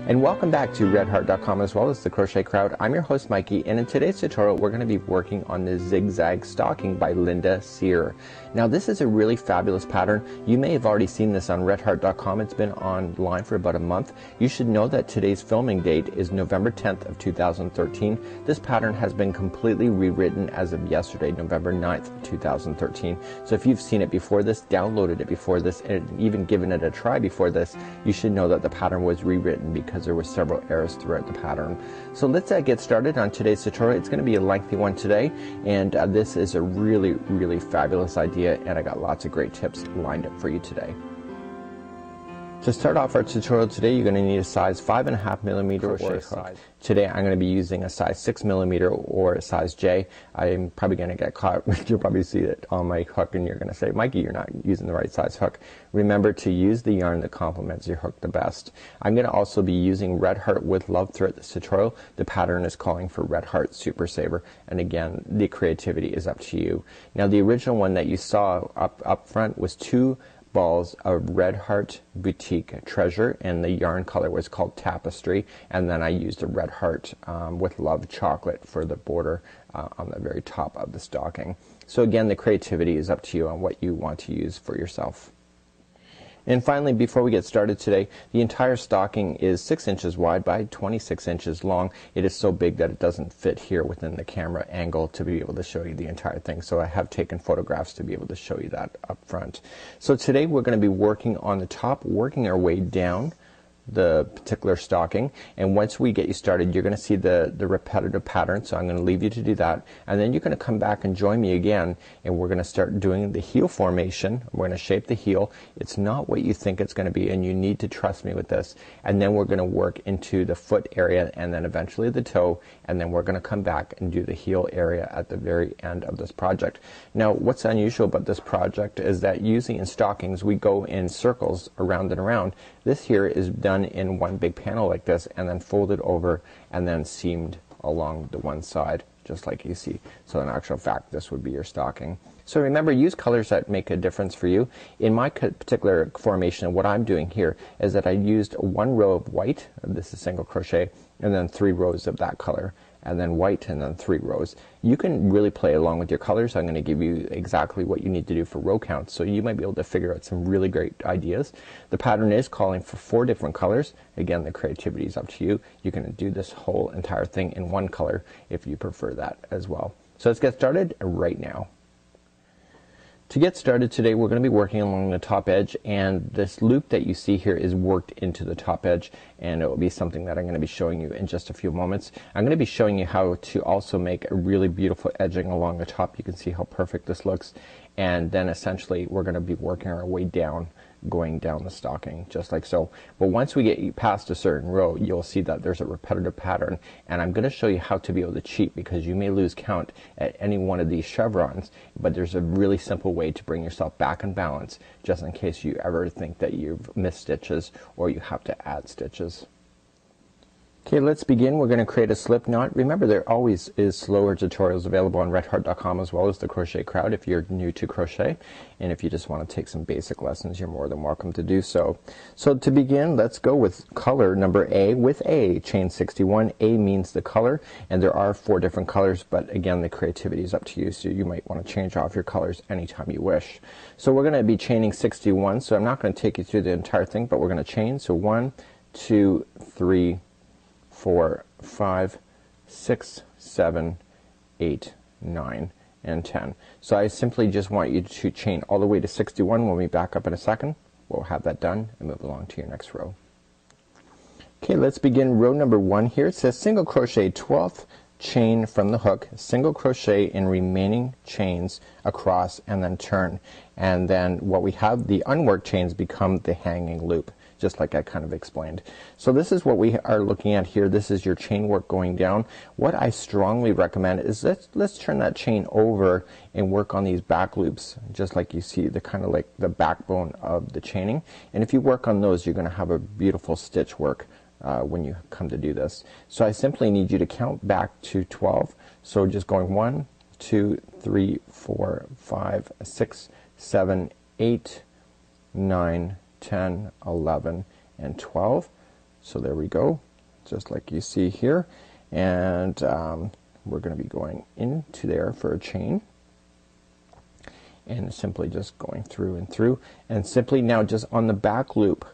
And welcome back to redheart.com as well as the Crochet Crowd. I'm your host Mikey, and in today's tutorial we're going to be working on the Zigzag Stocking by Linda Sear. Now this is a really fabulous pattern. You may have already seen this on redheart.com. It's been online for about a month. You should know that today's filming date is November 10th of 2013. This pattern has been completely rewritten as of yesterday, November 9th, 2013. So if you've seen it before this, downloaded it before this, and even given it a try before this, you should know that the pattern was rewritten because there were several errors throughout the pattern. So let's get started on today's tutorial. It's going to be a lengthy one today, and this is a really fabulous idea, and I got lots of great tips lined up for you today. To start off our tutorial today, you're going to need a size 5.5mm crochet hook. Today I'm going to be using a size 6mm or a size J. I'm probably going to get caught. You'll probably see it on my hook and you're going to say, Mikey, you're not using the right size hook. Remember to use the yarn that complements your hook the best. I'm going to also be using Red Heart with Love throughout this tutorial. The pattern is calling for Red Heart Super Saver, and again the creativity is up to you. Now the original one that you saw up front was 2 balls of Red Heart Boutique Treasure, and the yarn color was called Tapestry, and then I used a Red Heart with Love chocolate for the border on the very top of the stocking. So again, the creativity is up to you on what you want to use for yourself. And finally, before we get started today, the entire stocking is 6 inches wide by 26 inches long. It is so big that it doesn't fit here within the camera angle to be able to show you the entire thing. So I have taken photographs to be able to show you that up front. So today we're going to be working on the top, working our way down the particular stocking, and once we get you started you're going to see the repetitive pattern. So I'm going to leave you to do that, and then you're going to come back and join me again, and we're going to start doing the heel formation. We're going to shape the heel. It's not what you think it's going to be, and you need to trust me with this. And then we're going to work into the foot area, and then eventually the toe, and then we're going to come back and do the heel area at the very end of this project. Now what's unusual about this project is that usually in stockings we go in circles around and around. This here is done in one big panel like this, and then folded over and then seamed along the one side, just like you see. So in actual fact this would be your stocking. So remember, use colors that make a difference for you. In my particular formation, what I'm doing here is that I used 1 row of white, this is single crochet, and then 3 rows of that color, and then white, and then 3 rows. You can really play along with your colors. I'm going to give you exactly what you need to do for row counts, so you might be able to figure out some really great ideas. The pattern is calling for 4 different colors. Again, the creativity is up to you. You can do this whole entire thing in 1 color if you prefer that as well. So let's get started right now. To get started today, we're going to be working along the top edge, and this loop that you see here is worked into the top edge, and it will be something that I'm going to be showing you in just a few moments. I'm going to be showing you how to also make a really beautiful edging along the top. You can see how perfect this looks, and then essentially we're going to be working our way down, going down the stocking just like so. But once we get past a certain row, you'll see that there's a repetitive pattern, and I'm going to show you how to be able to cheat, because you may lose count at any one of these chevrons, but there's a really simple way to bring yourself back in balance, just in case you ever think that you've missed stitches or you have to add stitches. Okay, let's begin. We're going to create a slip knot. Remember, there always is slower tutorials available on redheart.com as well as the Crochet Crowd if you're new to crochet, and if you just want to take some basic lessons, you're more than welcome to do so. So to begin, let's go with color number A with A, chain 61. A means the color, and there are 4 different colors, but again the creativity is up to you, so you might want to change off your colors anytime you wish. So we're going to be chaining 61, so I'm not going to take you through the entire thing, but we're going to chain. So 1, 2, 3, 4, 5, 6, 7, 8, 9, and 10. So I simply just want you to chain all the way to 61. When we back up in a second, we'll have that done and move along to your next row. Okay, let's begin row number 1 here. It says single crochet 12th chain from the hook, single crochet in remaining chains across, and then turn. And then what we have, the unworked chains become the hanging loop, just like I kind of explained. So this is what we are looking at here. This is your chain work going down. What I strongly recommend is let's turn that chain over and work on these back loops, just like you see, the kind of like the backbone of the chaining. And if you work on those, you're going to have a beautiful stitch work when you come to do this. So I simply need you to count back to 12. So just going 1, 2, 3, 4, 5, 6, 7, 8, 9, 10, 11, and 12. So there we go, just like you see here, and we're going to be going into there for a chain, and simply just going through and through, and simply now just on the back loop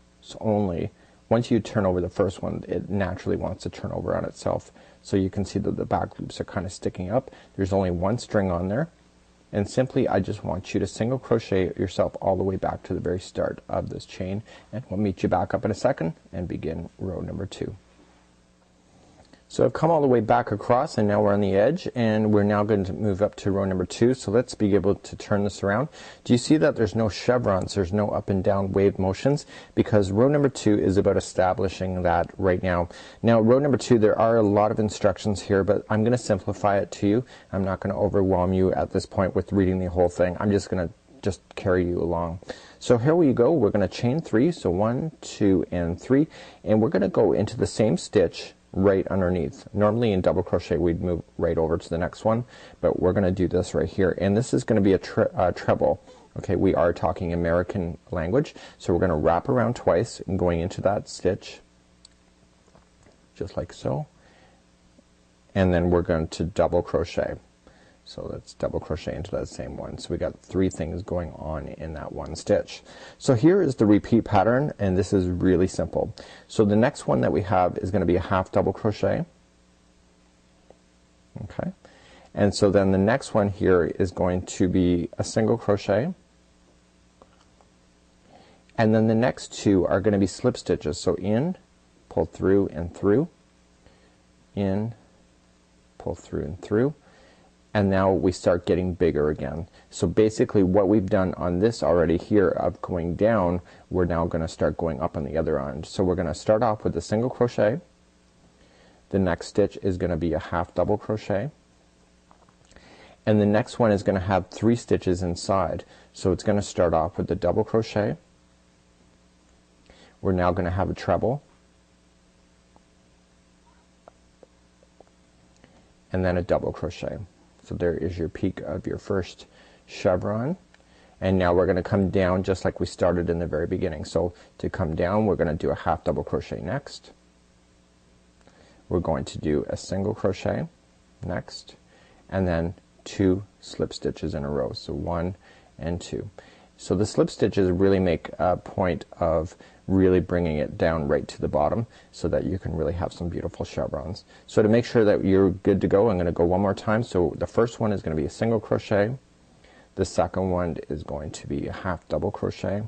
only, once you turn over the first one, it naturally wants to turn over on itself. So you can see that the back loops are kind of sticking up. There's only one string on there, and simply I just want you to single crochet yourself all the way back to the very start of this chain, and we'll meet you back up in a second and begin row number 2. So I've come all the way back across, and now we're on the edge, and we're now going to move up to row number 2. So let's be able to turn this around. Do you see that there's no chevrons, there's no up and down wave motions, because row number 2 is about establishing that right now. Now row number 2, there are a lot of instructions here, but I'm gonna simplify it to you. I'm not gonna overwhelm you at this point with reading the whole thing. I'm just gonna carry you along. So here we go, we're gonna chain 3, so 1, 2, and 3, and we're gonna go into the same stitch right underneath. Normally in double crochet we'd move right over to the next one, but we're gonna do this right here, and this is gonna be a treble. Okay, we are talking American language, so we're gonna wrap around twice and going into that stitch just like so, and then we're going to double crochet. So let's double crochet into that same one. So we got 3 things going on in that one stitch. So here is the repeat pattern, and this is really simple. So the next one that we have is going to be a half double crochet. Okay, and so then the next one here is going to be a single crochet, and then the next 2 are going to be slip stitches. So in, pull through and through, in, pull through and through, and now we start getting bigger again. So basically what we've done on this already here of going down, we're now gonna start going up on the other end. So we're gonna start off with a single crochet. The next stitch is gonna be a half double crochet, and the next one is gonna have 3 stitches inside. So it's gonna start off with the double crochet. We're now gonna have a treble, and then a double crochet. So there is your peak of your first chevron, and now we're gonna come down just like we started in the very beginning. So to come down, we're gonna do a half double crochet next. We're going to do a single crochet next, and then 2 slip stitches in a row. So 1 and 2. So the slip stitches really make a point of really bringing it down right to the bottom, so that you can really have some beautiful chevrons. So to make sure that you're good to go, I'm gonna go one more time. So the first one is gonna be a single crochet. The second one is going to be a half double crochet.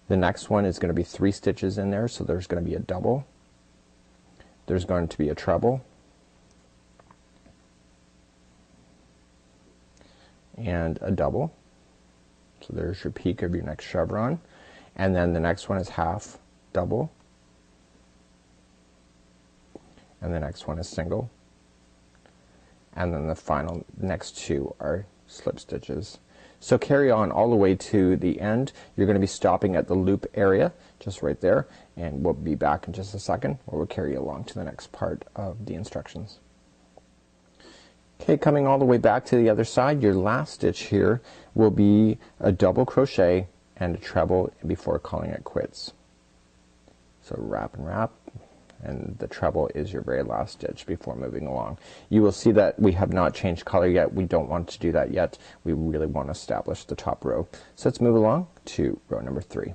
The next one is gonna be 3 stitches in there, so there's gonna be a double. There's going to be a treble, and a double. So there's your peak of your next chevron, and then the next one is half double, and the next one is single, and then the final next 2 are slip stitches. So carry on all the way to the end. You're gonna be stopping at the loop area just right there, and we'll be back in just a second where we'll carry you along to the next part of the instructions. Okay, coming all the way back to the other side, your last stitch here will be a double crochet and a treble before calling it quits. So wrap and wrap, and the treble is your very last stitch before moving along. You will see that we have not changed color yet. We don't want to do that yet. We really want to establish the top row. So let's move along to row number 3.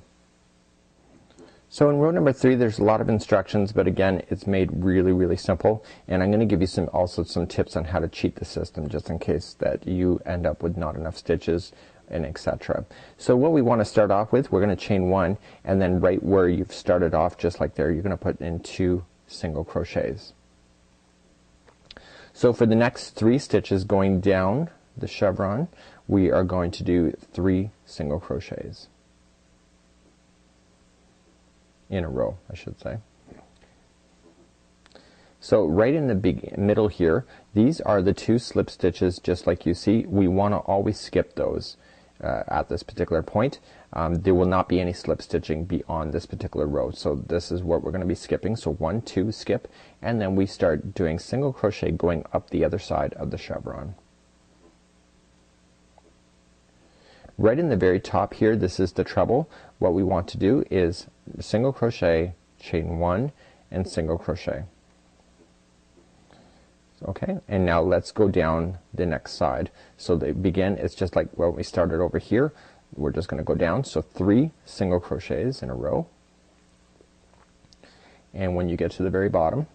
So in row number 3, there's a lot of instructions, but again, it's made really simple, and I'm going to give you also some tips on how to cheat the system, just in case that you end up with not enough stitches and etc. So what we want to start off with, we're going to chain 1, and then right where you've started off, just like there, you're going to put in 2 single crochets. So for the next 3 stitches going down the chevron, we are going to do 3 single crochets in a row, I should say. So right in the middle here, these are the 2 slip stitches, just like you see. We want to always skip those at this particular point. There will not be any slip stitching beyond this particular row, so this is what we're going to be skipping. So 1, 2, skip, and then we start doing single crochet going up the other side of the chevron. Right in the very top here, this is the treble. What we want to do is single crochet, chain 1 and single crochet. Okay, and now let's go down the next side. So they begin, it's just like when we started over here. We're just going to go down, so 3 single crochets in a row, and when you get to the very bottom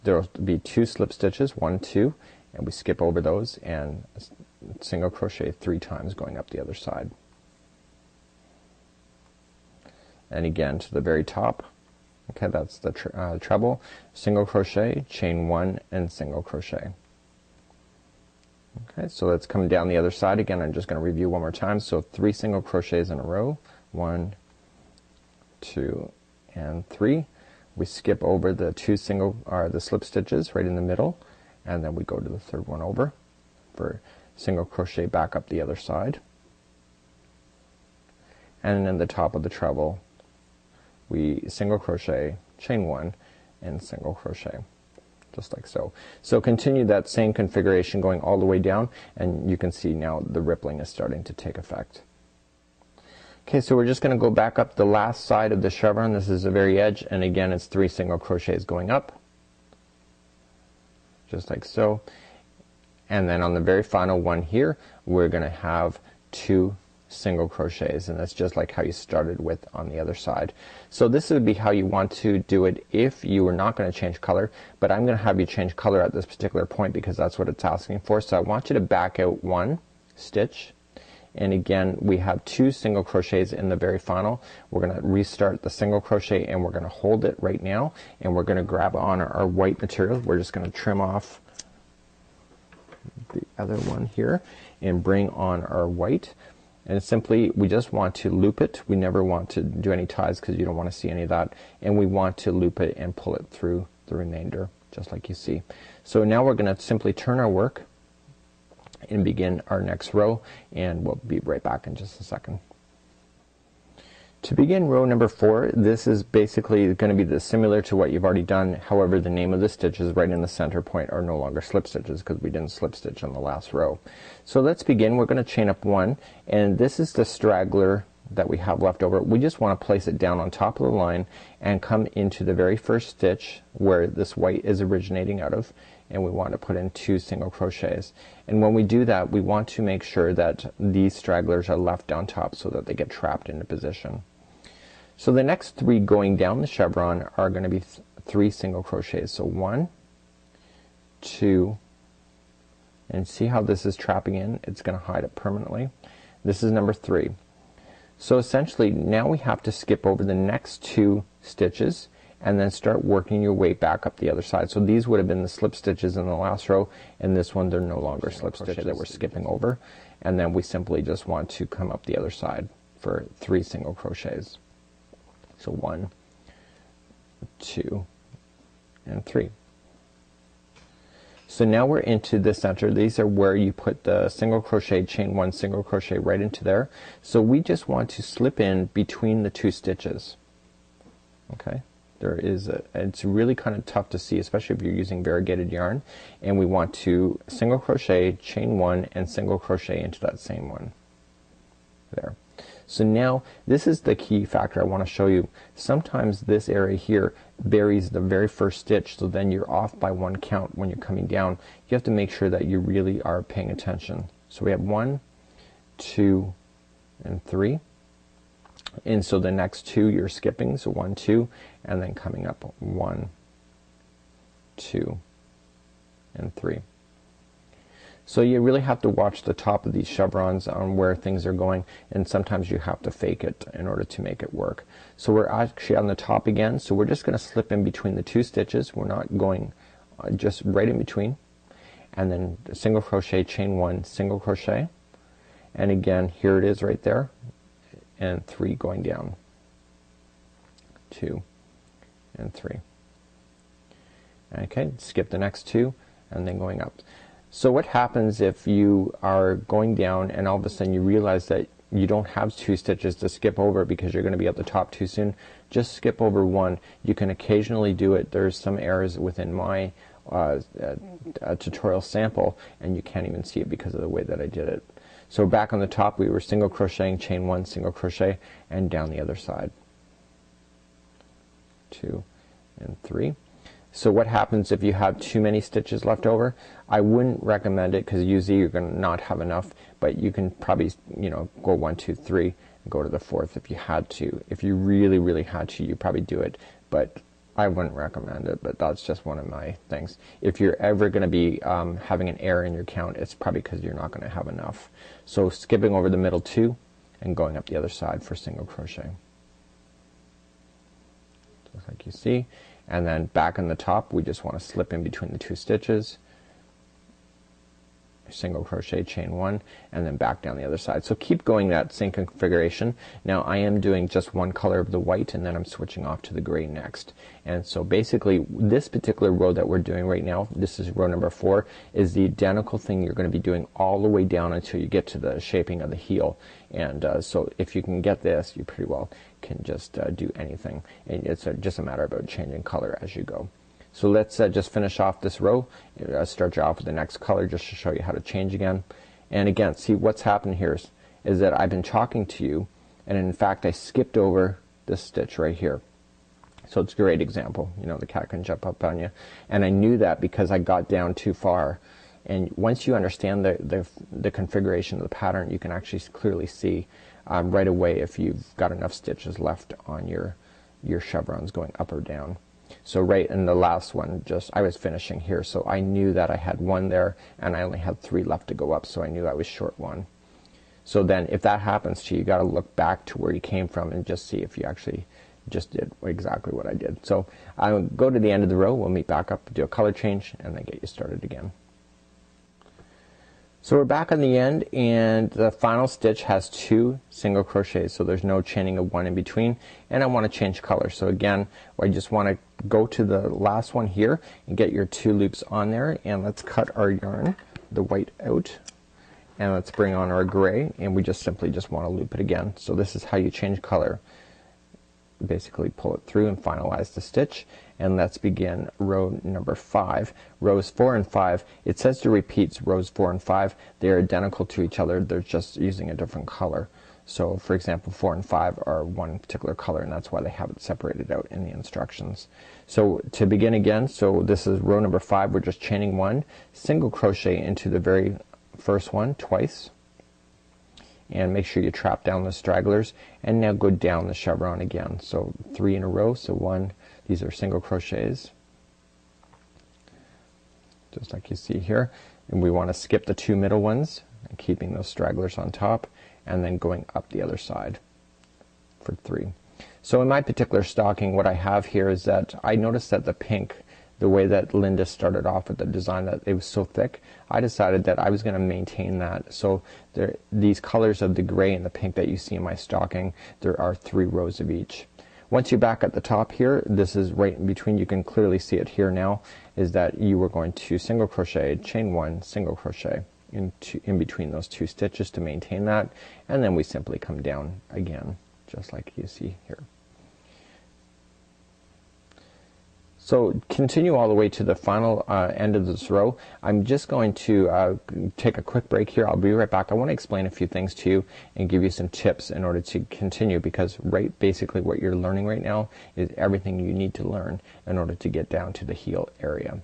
there will be 2 slip stitches, 1, 2, and we skip over those and single crochet 3 times going up the other side. And again to the very top. Okay, that's the treble, single crochet, chain 1 and single crochet. Okay, so let's come down the other side again. I'm just going to review one more time. So 3 single crochets in a row, 1, 2 and 3. We skip over the 2 the slip stitches right in the middle, and then we go to the third one over for single crochet back up the other side, and in the top of the treble we single crochet, chain 1 and single crochet, just like so. So continue that same configuration going all the way down, and you can see now the rippling is starting to take effect. Okay, so we're just going to go back up the last side of the chevron. This is the very edge, and again it's 3 single crochets going up, just like so. And then on the very final one here we're going to have 2 single crochets, and that's just like how you started with on the other side. So this would be how you want to do it if you were not going to change color, but I'm going to have you change color at this particular point because that's what it's asking for. So I want you to back out 1 stitch, and again we have 2 single crochets in the very final. We're going to restart the single crochet, and we're going to hold it right now, and we're going to grab on our white material. We're just going to trim off the other one here and bring on our white. And simply we just want to loop it. We never want to do any ties because you don't want to see any of that, and we want to loop it and pull it through the remainder just like you see. So now we're going to simply turn our work and begin our next row, and we'll be right back in just a second. To begin row number 4, this is basically going to be similar to what you've already done. However, the name of the stitches right in the center point are no longer slip stitches because we didn't slip stitch on the last row. So let's begin. We're going to chain up 1, and this is the straggler that we have left over. We just want to place it down on top of the line and come into the very first stitch where this white is originating out of, and we want to put in 2 single crochets. And when we do that, we want to make sure that these stragglers are left on top so that they get trapped into position. So the next 3 going down the chevron are going to be 3 single crochets. So 1, 2, and see how this is trapping in? It's going to hide it permanently. This is number 3. So essentially now we have to skip over the next 2 stitches and then start working your way back up the other side. So these would have been the slip stitches in the last row, and this one they're no longer slip stitches that we're skipping over, and then we simply just want to come up the other side for 3 single crochets. So 1, 2 and 3. So now we're into the center. These are where you put the single crochet, chain 1 single crochet right into there. So we just want to slip in between the 2 stitches. Okay, there is it's really kind of tough to see, especially if you're using variegated yarn, and we want to single crochet, chain 1 and single crochet into that same one there. So now this is the key factor I want to show you. Sometimes this area here buries the very first stitch, so then you're off by 1 count when you're coming down. You have to make sure that you really are paying attention. So we have 1, 2 and 3, and so the next 2 you're skipping, so 1, 2, and then coming up 1, 2 and 3. So you really have to watch the top of these chevrons on where things are going, and sometimes you have to fake it in order to make it work. So we're actually on the top again, so we're just going to slip in between the 2 stitches. We're not going just right in between, and then single crochet, chain 1 single crochet, and again here it is right there, and 3 going down, 2 and 3. Okay, skip the next 2 and then going up. So what happens if you are going down and all of a sudden you realize that you don't have 2 stitches to skip over because you're going to be at the top too soon? Just skip over 1. You can occasionally do it. There's some errors within my tutorial sample, and you can't even see it because of the way that I did it. So back on the top we were single crocheting, chain 1 single crochet, and down the other side. 2 and 3. So what happens if you have too many stitches left over? I wouldn't recommend it because usually you're going to not have enough, but you can probably, you know, go 1 2 3 and go to the 4th if you had to. If you really had to, you probably do it, but I wouldn't recommend it. But that's just one of my things. If you're ever going to be having an error in your count, it's probably because you're not going to have enough. So skipping over the middle 2 and going up the other side for single crochet, just like you see. And then back on the top, we just want to slip in between the 2 stitches, single crochet, chain 1, and then back down the other side. So keep going that same configuration. Now I am doing just one color of the white, and then I'm switching off to the gray next. And so basically this particular row that we're doing right now, this is row number 4, is the identical thing you're going to be doing all the way down until you get to the shaping of the heel. And so if you can get this, you pretty well can just do anything, and it's just a matter about changing color as you go. So let's just finish off this row. Start you off with the next color just to show you how to change again. And again, see what's happened here is that I've been talking to you, and in fact I skipped over this stitch right here. So it's a great example. You know, the cat can jump up on you, and I knew that because I got down too far. And once you understand the configuration of the pattern, you can actually clearly see right away if you've got enough stitches left on your chevrons going up or down. So right in the last one, just I was finishing here, so I knew that I had 1 there and I only had 3 left to go up, so I knew I was short 1. So then if that happens to you, you got to look back to where you came from and just see if you actually just did exactly what I did. So I'll go to the end of the row, we'll meet back up, do a color change, and then get you started again. So we're back on the end, and the final stitch has 2 single crochets, so there's no chaining of 1 in between, and I want to change color. So again, I just want to go to the last one here and get your 2 loops on there, and let's cut our yarn, the white, out, and let's bring on our gray, and we just simply want to loop it again. So this is how you change color. Basically pull it through and finalize the stitch, and let's begin row number 5. Rows 4 and 5, it says to repeat rows 4 and 5. They're identical to each other, they're just using a different color. So for example, 4 and 5 are one particular color, and that's why they have it separated out in the instructions. So to begin again, so this is row number 5, we're just chaining 1, single crochet into the very first one twice, and make sure you trap down the stragglers, and now go down the chevron again. So 3 in a row, so 1, these are single crochets just like you see here, and we want to skip the 2 middle ones and keeping those stragglers on top, and then going up the other side for 3. So in my particular stocking, what I have here is that I noticed that the pink, the way that Linda started off with the design, that it was so thick, I decided that I was going to maintain that. So these colors of the gray and the pink that you see in my stocking, there are 3 rows of each. Once you're back at the top here, this is right in between, you can clearly see it here now, is that you were going to single crochet, chain 1, single crochet in between those 2 stitches to maintain that, and then we simply come down again just like you see here. So continue all the way to the final end of this row. I'm just going to take a quick break here. I'll be right back. I want to explain a few things to you and give you some tips in order to continue, because basically what you're learning right now is everything you need to learn in order to get down to the heel area.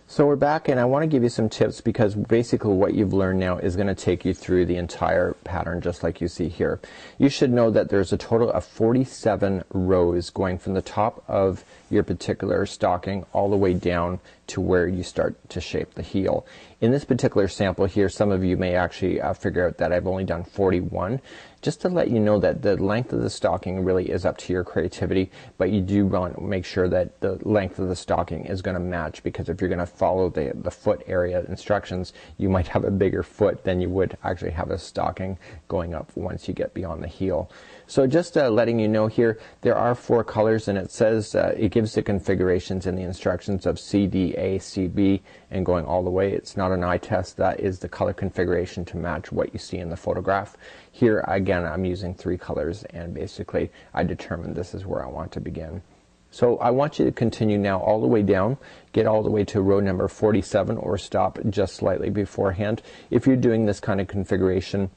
So we're back, and I want to give you some tips, because basically what you've learned now is going to take you through the entire pattern just like you see here. You should know that there's a total of 47 rows going from the top of your particular stocking all the way down to where you start to shape the heel. In this particular sample here, some of you may actually figure out that I've only done 41. Just to let you know that the length of the stocking really is up to your creativity, but you do want to make sure that the length of the stocking is going to match, because if you're going to follow the foot area instructions, you might have a bigger foot than you would actually have a stocking going up once you get beyond the heel. So just letting you know here, there are 4 colors, and it says it gives the configurations in the instructions of C, D, A, C, B, and going all the way. It's not an eye test. That is the color configuration to match what you see in the photograph. Here again, I'm using 3 colors, and basically I determined this is where I want to begin. So I want you to continue now all the way down, get all the way to row number 47, or stop just slightly beforehand. If you're doing this kind of configuration,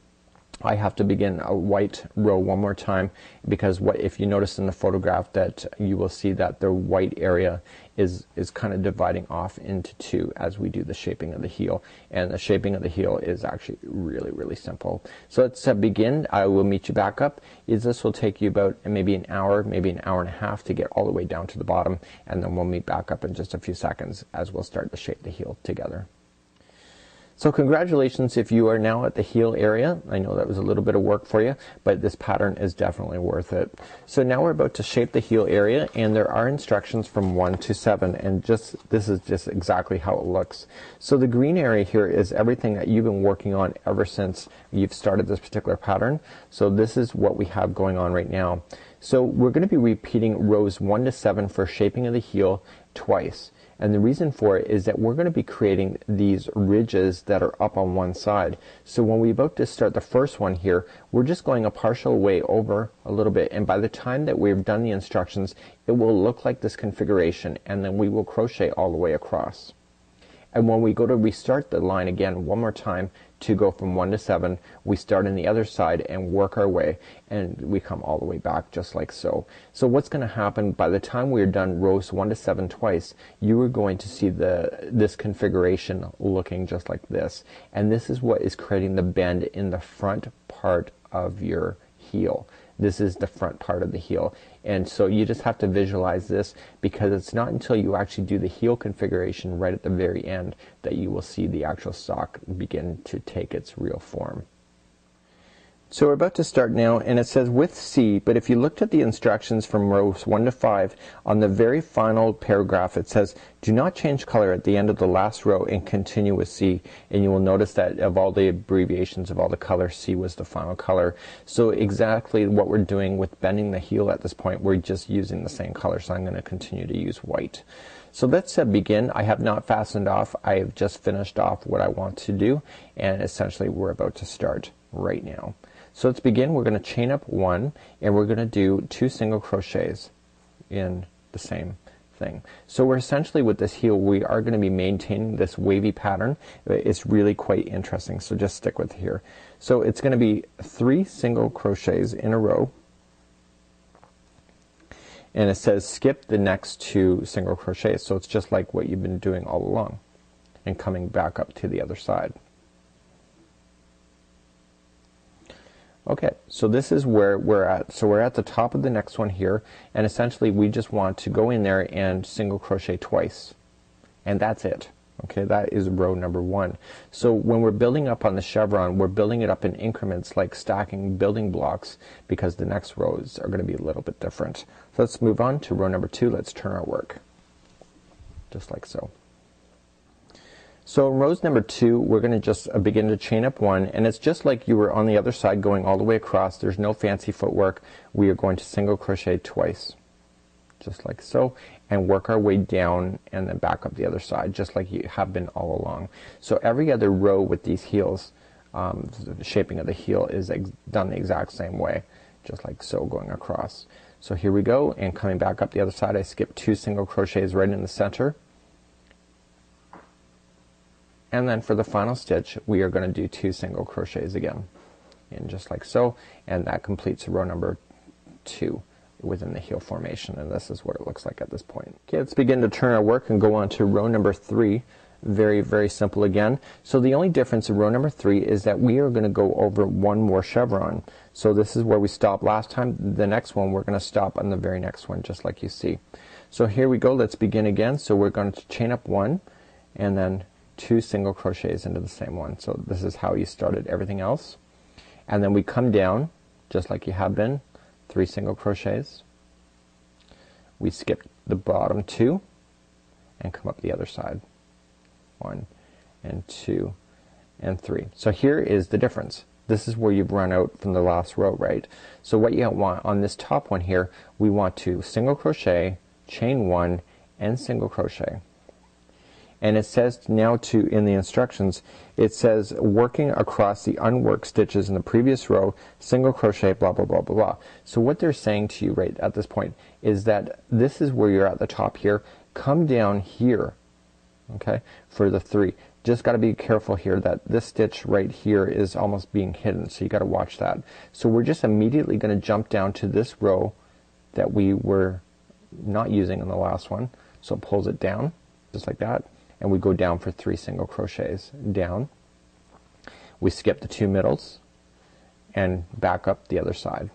I have to begin a white row one more time, because what if you notice in the photograph that you will see that the white area is kind of dividing off into two as we do the shaping of the heel, and the shaping of the heel is actually really simple. So let's begin. I will meet you back up. This will take you about maybe an hour and a half to get all the way down to the bottom, and then we'll meet back up in just a few seconds as we'll start to shape the heel together. So congratulations if you are now at the heel area. I know that was a little bit of work for you, but this pattern is definitely worth it. So now we're about to shape the heel area, and there are instructions from 1 to 7, and this is just exactly how it looks. So the green area here is everything that you've been working on ever since you've started this particular pattern. So this is what we have going on right now. So we're going to be repeating rows 1 to 7 for shaping of the heel twice. And the reason for it is that we're going to be creating these ridges that are up on one side. So when we're about to start the first one here, we're just going a partial way over a little bit, and by the time that we've done the instructions, it will look like this configuration, and then we will crochet all the way across. And when we go to restart the line again one more time to go from 1 to 7, we start on the other side and work our way, and we come all the way back just like so. So what's going to happen by the time we're done rows 1 to 7 twice, you are going to see this configuration looking just like this, and this is what is creating the bend in the front part of your heel. This is the front part of the heel, and so you just have to visualize this, because it's not until you actually do the heel configuration right at the very end that you will see the actual sock begin to take its real form. So we're about to start now, and it says with C, but if you looked at the instructions from rows 1 to 5, on the very final paragraph it says do not change color at the end of the last row and continue with C, and you will notice that of all the abbreviations of all the colors, C was the final color. So exactly what we're doing with bending the heel at this point, we're just using the same color, so I'm going to continue to use white. So let's begin. I have not fastened off. I have just finished off what I want to do, and essentially we're about to start right now. So let's begin. We're going to chain up 1, and we're going to do 2 single crochets in the same thing. So we're essentially with this heel, we are going to be maintaining this wavy pattern. It's really quite interesting, so just stick with it here. So it's going to be 3 single crochets in a row, and it says skip the next 2 single crochets, so it's just like what you've been doing all along, and coming back up to the other side. Okay, so this is where we're at. So we're at the top of the next one here, and essentially we just want to go in there and single crochet twice, and that's it. Okay, that is row number 1. So when we're building up on the chevron, we're building it up in increments like stacking building blocks, because the next rows are going to be a little bit different. So let's move on to row number 2. Let's turn our work just like so. So in rows number 2, we're going to just begin to chain up 1, and it's just like you were on the other side going all the way across. There's no fancy footwork. We are going to single crochet twice just like so, and work our way down and then back up the other side just like you have been all along. So every other row with these heels, the shaping of the heel is done the exact same way, just like so, going across. So here we go, and coming back up the other side, I skip 2 single crochets right in the center. And then for the final stitch, we are going to do 2 single crochets again, and just like so, and that completes row number 2 within the heel formation, and this is what it looks like at this point. Okay, let's begin to turn our work and go on to row number 3. Very simple again. So the only difference in row number 3 is that we are going to go over 1 more chevron. So this is where we stopped last time. The next one we're going to stop on the very next one, just like you see. So here we go. Let's begin again. So we're going to chain up 1, and then 2 single crochets into the same one. So this is how you started everything else, and then we come down just like you have been, 3 single crochets, we skip the bottom 2 and come up the other side, 1 and 2 and 3. So here is the difference. This is where you've run out from the last row, right? So what you want on this top one here, we want to single crochet, chain 1 and single crochet. And it says now to, in the instructions, it says working across the unworked stitches in the previous row, single crochet, blah blah blah blah blah. So what they're saying to you right at this point is that this is where you're at the top here. Come down here, okay, for the 3. just got to be careful here that this stitch right here is almost being hidden, so you got to watch that. So we're just immediately going to jump down to this row that we were not using in the last one. So it pulls it down just like that, and we go down for 3 single crochets down. We skip the 2 middles and back up the other side,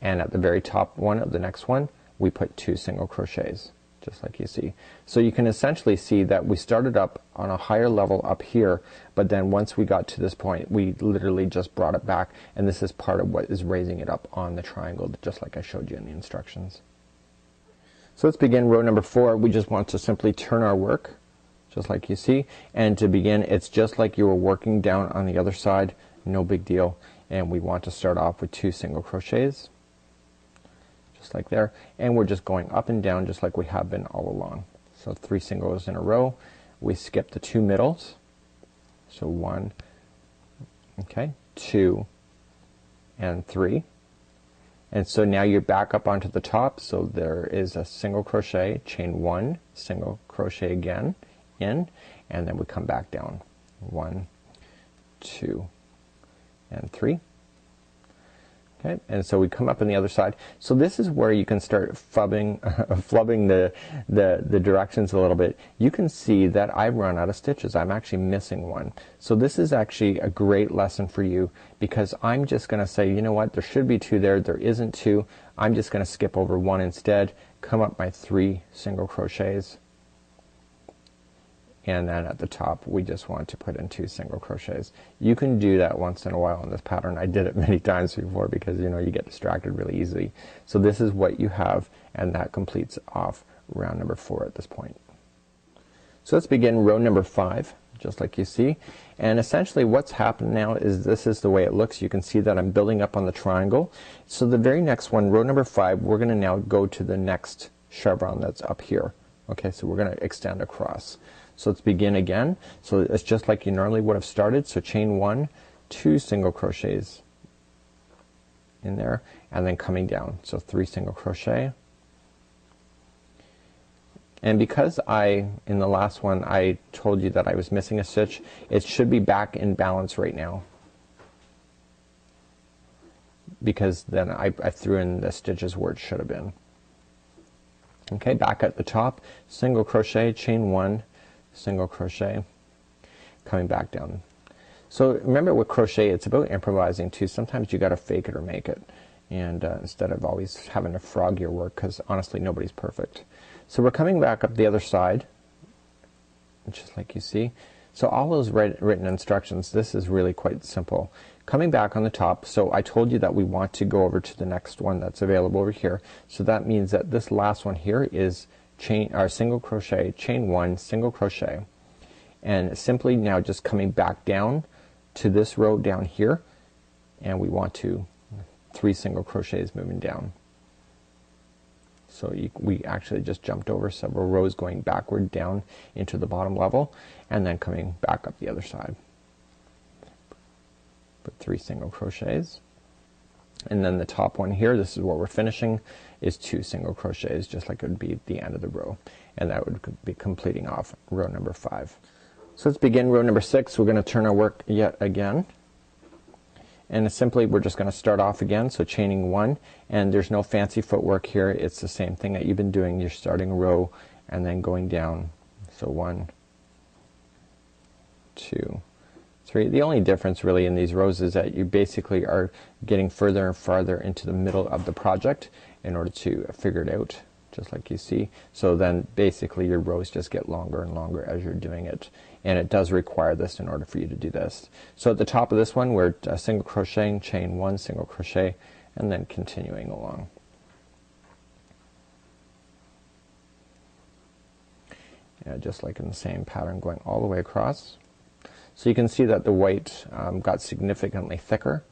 and at the very top one of the next one we put 2 single crochets just like you see. So you can essentially see that we started up on a higher level up here, but then once we got to this point we literally just brought it back, and this is part of what is raising it up on the triangle, just like I showed you in the instructions. So let's begin row number 4. We just want to simply turn our work just like you see, and to begin it's just like you were working down on the other side, no big deal, and we want to start off with 2 single crochets just like there, and we're just going up and down just like we have been all along. So 3 singles in a row. We skip the 2 middles, so 1, okay, 2 and 3, and so now you're back up onto the top. So there is a single crochet, chain 1, single crochet again in, and then we come back down, 1, 2 and 3. Okay, and so we come up on the other side. So this is where you can start flubbing the directions a little bit. You can see that I've run out of stitches. I'm actually missing one. So this is actually a great lesson for you, because I'm just gonna say, you know what, there should be 2 there, there isn't 2. I'm just gonna skip over 1 instead, come up my 3 single crochets, and then at the top we just want to put in 2 single crochets. You can do that once in a while in this pattern. I did it many times before because you know you get distracted really easily. So this is what you have, and that completes off round number 4 at this point. So let's begin row number 5 just like you see, and essentially what's happened now is this is the way it looks. You can see that I'm building up on the triangle. So the very next one, row number 5, we're gonna now go to the next chevron that's up here. Okay, so we're gonna extend across. So let's begin again. So it's just like you normally would have started. So chain 1, 2 single crochets in there, and then coming down. So 3 single crochet. And because in the last one I told you that I was missing a stitch, it should be back in balance right now, because then I threw in the stitches where it should have been. Okay, back at the top, single crochet, chain 1, single crochet, coming back down. So remember with crochet it's about improvising too. Sometimes you gotta fake it or make it, and instead of always having to frog your work, because honestly nobody's perfect. So we're coming back up the other side just like you see. So all those written instructions, this is really quite simple. Coming back on the top, so I told you that we want to go over to the next one that's available over here. So that means that this last one here is chain or single crochet, chain 1, single crochet, and simply now just coming back down to this row down here, and we want to 3 single crochets moving down. So we actually just jumped over several rows going backward down into the bottom level, and then coming back up the other side. Put 3 single crochets, and then the top one here, this is what we're finishing, is 2 single crochets, just like it would be at the end of the row, and that would be completing off row number 5. So let's begin row number 6. We're going to turn our work yet again, and simply we're just going to start off again, so chaining 1, and there's no fancy footwork here. It's the same thing that you've been doing. You're starting a row and then going down. So 1, 2, 3. The only difference really in these rows is that you basically are getting further and farther into the middle of the project in order to figure it out, just like you see. So then basically your rows just get longer and longer as you're doing it, and it does require this in order for you to do this. So at the top of this one we're single crocheting, chain 1, single crochet, and then continuing along. Yeah, just like in the same pattern going all the way across. So you can see that the white got significantly thicker,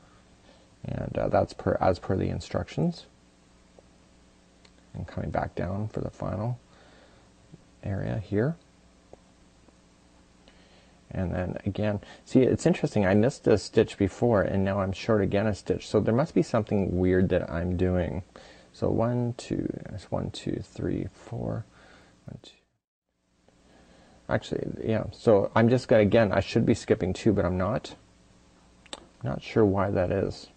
and that's as per the instructions. And coming back down for the final area here. And then again, see, it's interesting, I missed a stitch before and now I'm short again a stitch, so there must be something weird that I'm doing. So 1, 2, there's 1, 2, 3, 4, 1, 2. Actually, yeah, so I'm just gonna, again, I should be skipping 2, but I'm not sure why that is,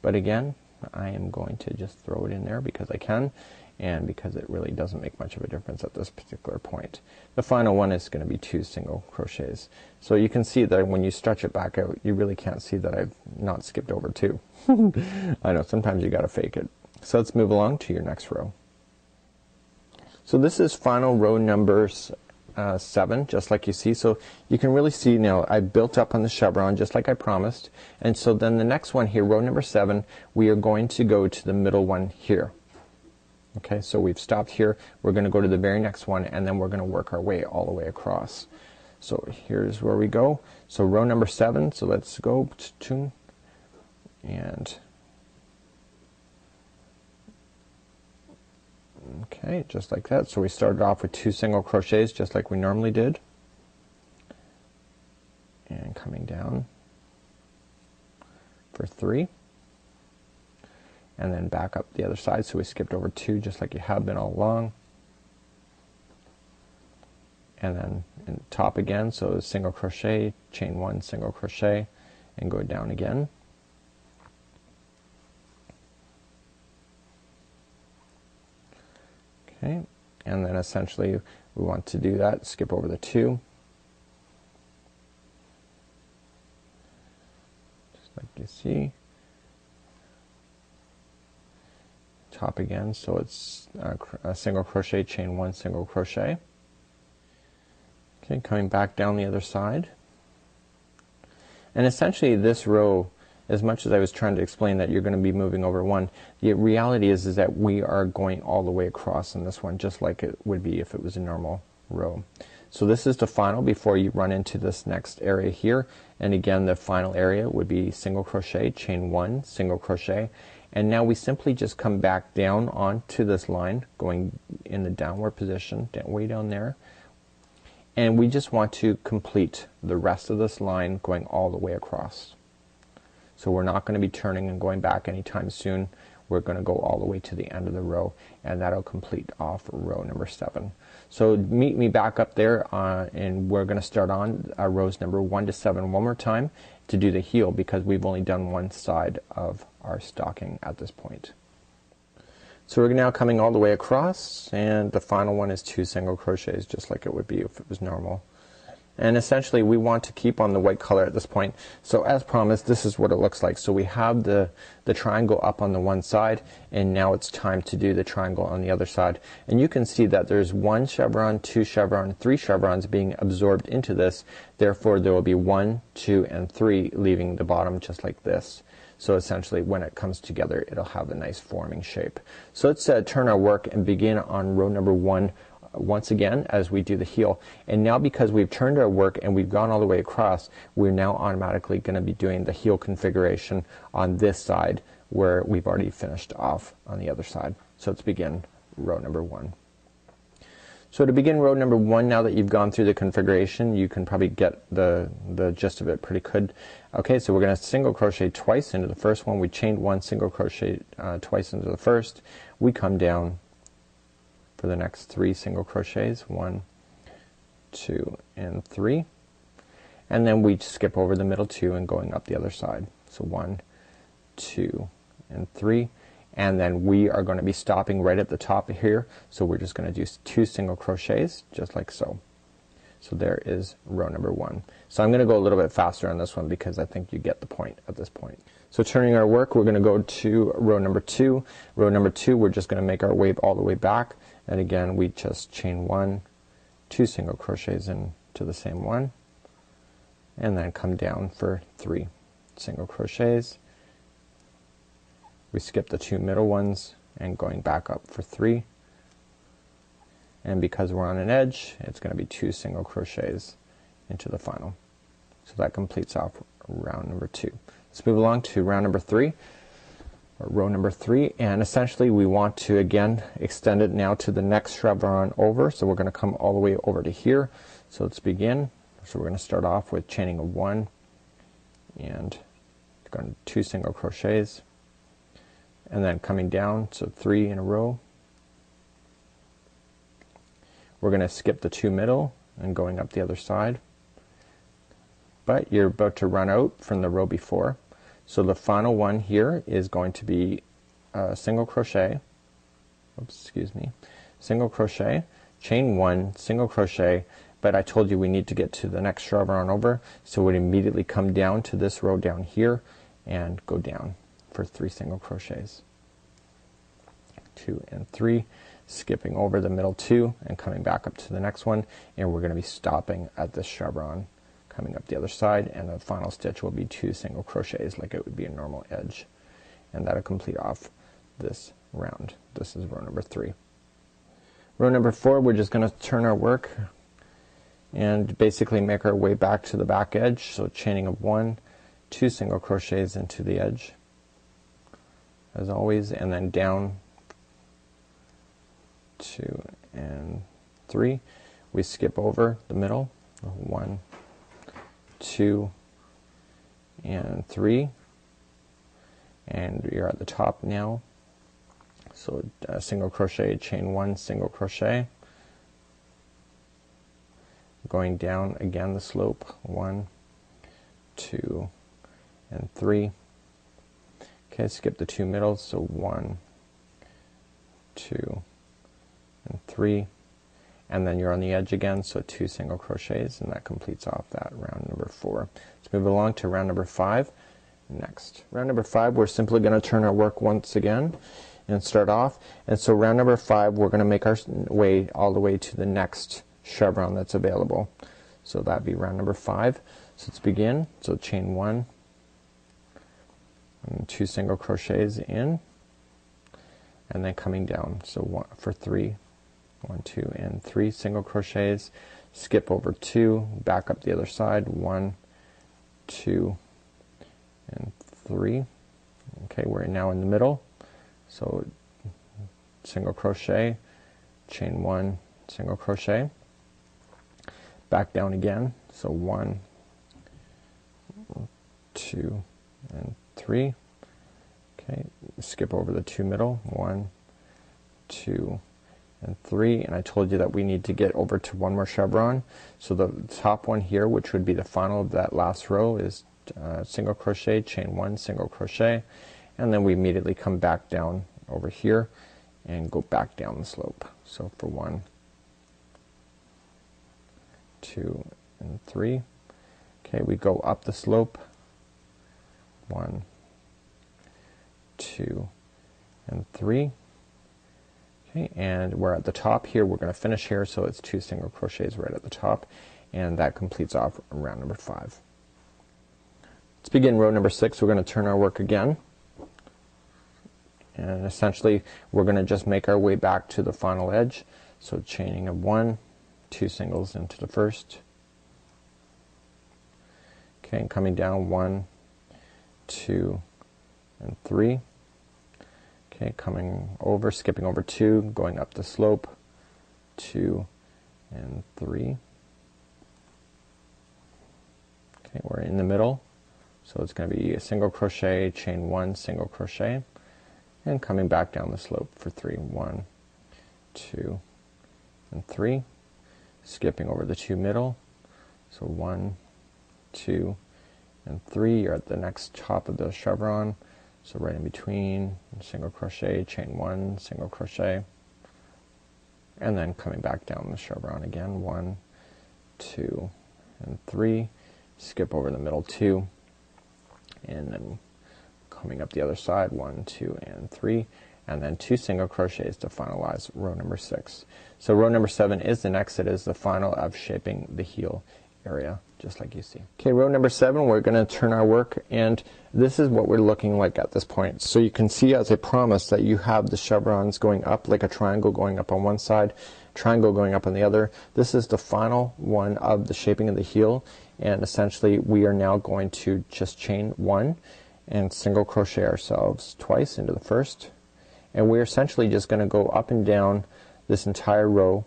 but again, I am going to just throw it in there because I can, and because it really doesn't make much of a difference at this particular point. The final one is going to be 2 single crochets. So you can see that when you stretch it back out, you really can't see that I've not skipped over 2. I know, sometimes you gotta fake it. So let's move along to your next row. So this is final row number 7, just like you see. So you can really see now I've built up on the chevron just like I promised, and so then the next one here, row number 7, we are going to go to the middle one here. Okay, so we've stopped here, we're going to go to the very next one, and then we're going to work our way all the way across. So here's where we go. So row number 7, so let's go to, and okay, just like that. So we started off with 2 single crochets just like we normally did, and coming down for 3, and then back up the other side. So we skipped over 2 just like you have been all along, and then in the top again, so single crochet, chain 1, single crochet, and go down again. Okay, and then essentially we want to do that, skip over the 2, just like you see, top again, so it's a single crochet, chain 1, single crochet. Okay, coming back down the other side, and essentially this row, as much as I was trying to explain that you're going to be moving over 1, the reality is that we are going all the way across in this one, just like it would be if it was a normal row. So this is the final before you run into this next area here, and again the final area would be single crochet, chain 1, single crochet, and now we simply just come back down onto this line, going in the downward position, way down there, and we just want to complete the rest of this line going all the way across. So we're not going to be turning and going back anytime soon. We're going to go all the way to the end of the row, and that'll complete off row number 7. So meet me back up there, and we're going to start on rows number 1 to 7 one more time to do the heel, because we've only done one side of our stocking at this point. So we're now coming all the way across, and the final one is 2 single crochets just like it would be if it was normal. And essentially we want to keep on the white color at this point. So as promised, this is what it looks like. So we have the triangle up on the one side, and now it's time to do the triangle on the other side. And you can see that there's 1 chevron, 2 chevron, 3 chevrons being absorbed into this. Therefore there will be 1, 2, and 3 leaving the bottom just like this. So essentially when it comes together, it'll have a nice forming shape. So let's turn our work and begin on row number 1 once again as we do the heel. And now because we've turned our work and we've gone all the way across, we're now automatically going to be doing the heel configuration on this side where we've already finished off on the other side. So let's begin row number 1. So to begin row number 1, now that you've gone through the configuration, you can probably get the gist of it pretty good. Okay, so we're going to single crochet twice into the first one. We chained 1, single crochet twice into the first. We come down for the next 3 single crochets, 1, 2, and 3, and then we skip over the middle 2 and going up the other side. So 1, 2, and 3, and then we are going to be stopping right at the top here, so we're just going to do 2 single crochets just like so. So there is row number 1. So I'm going to go a little bit faster on this one because I think you get the point at this point. So turning our work, we're going to go to row number 2. Row number 2, we're just going to make our way all the way back, and again we just chain 1, 2 single crochets into the same one, and then come down for 3 single crochets. We skip the 2 middle ones and going back up for 3, and because we're on an edge, it's going to be 2 single crochets into the final. So that completes off round number 2. Let's move along to round number 3, or row number 3, and essentially we want to again extend it now to the next chevron over. So we're going to come all the way over to here. So let's begin. So we're going to start off with chaining of 1 and going 2 single crochets, and then coming down, so 3 in a row. We're going to skip the 2 middle and going up the other side, but you're about to run out from the row before. So the final one here is going to be a single crochet, single crochet, chain one, single crochet, but I told you we need to get to the next chevron over, so we'd immediately come down to this row down here and go down for 3 single crochets, 2 and 3, skipping over the middle 2 and coming back up to the next one, and we're going to be stopping at this chevron, coming up the other side, and the final stitch will be 2 single crochets like it would be a normal edge, and that'll complete off this round. This is row number 3. Row number 4, we're just going to turn our work and basically make our way back to the back edge, so chaining of 1, 2 single crochets into the edge as always, and then down 2 and 3. We skip over the middle, 1, 2 and 3, and you're at the top now, so single crochet, chain 1, single crochet, going down again the slope, 1, 2 and 3. Okay, skip the 2 middles, so 1, 2 and 3, and then you're on the edge again, so 2 single crochets, and that completes off that round number 4. Let's move along to round number 5 next. Round number 5, we're simply going to turn our work once again and start off, and so round number 5 we're going to make our way all the way to the next chevron that's available, so that'd be round number 5. So let's begin. So chain 1 and 2 single crochets in, and then coming down, so 1 for 3, 1, 2 and 3 single crochets, skip over 2, back up the other side, 1, 2 and 3. Okay, we're now in the middle, so single crochet, chain 1, single crochet, back down again, so 1, 2 and 3. Okay, skip over the 2 middle, 1, 2 and 3, and I told you that we need to get over to one more chevron, so the top one here, which would be the final of that last row, is single crochet, chain 1, single crochet, and then we immediately come back down over here and go back down the slope. So for 1, 2 and 3. Okay, we go up the slope, 1, 2 and 3. Okay, and we're at the top here. We're going to finish here, so it's 2 single crochets right at the top, and that completes off round number 5. Let's begin row number 6. We're going to turn our work again, and essentially we're going to just make our way back to the final edge, so chaining of 1, 2 singles into the first. Okay, and coming down, 1, 2 and 3. Okay, coming over, skipping over 2, going up the slope, 2 and 3. Okay, we're in the middle, so it's going to be a single crochet, chain 1, single crochet, and coming back down the slope for 3, 1, 2 and 3, skipping over the 2 middle, so 1, 2 and 3. You're at the next top of the chevron, so right in between, single crochet, chain 1, single crochet, and then coming back down the chevron again, 1, 2 and 3, skip over the middle 2, and then coming up the other side, 1, 2 and 3, and then 2 single crochets to finalize row number 6. So row number 7 is the next. It is the final of shaping the heel area, just like you see. Okay, row number 7, we're going to turn our work, and this is what we're looking like at this point. So you can see, as I promised, that you have the chevrons going up like a triangle, going up on one side, triangle going up on the other. This is the final one of the shaping of the heel, and essentially we are now going to just chain 1 and single crochet ourselves twice into the first, and we're essentially just going to go up and down this entire row,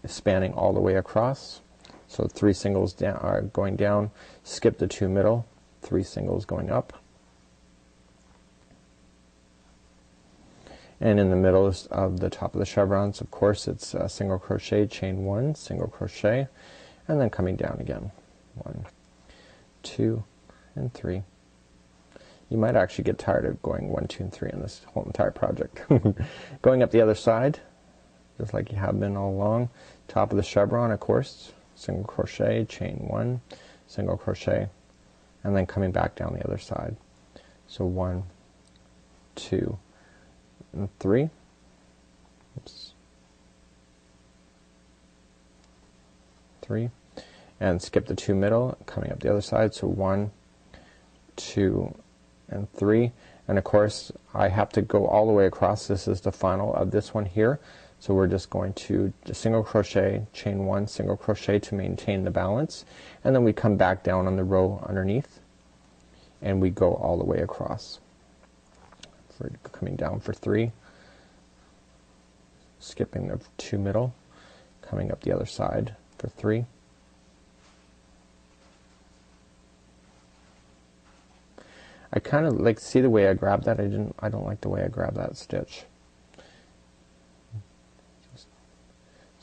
spanning all the way across. So 3 singles down, are going down, skip the 2 middle, 3 singles going up, and in the middle of the top of the chevrons, of course, it's single crochet, chain 1, single crochet, and then coming down again. 1, 2, and 3. You might actually get tired of going 1, 2, and 3 in this whole entire project. Going up the other side, just like you have been all along. Top of the chevron, of course, single crochet, chain 1, single crochet, and then coming back down the other side. So 1, 2, and 3. Oops. 3, and skip the 2 middle, coming up the other side. So 1, 2, and 3, and of course I have to go all the way across. This is the final of this one here, so we're just going to single crochet, chain 1, single crochet to maintain the balance, and then we come back down on the row underneath and we go all the way across. We're coming down for 3, skipping the 2 middle, coming up the other side for 3. I kind of like, see the way I grabbed that. I don't like the way I grabbed that stitch.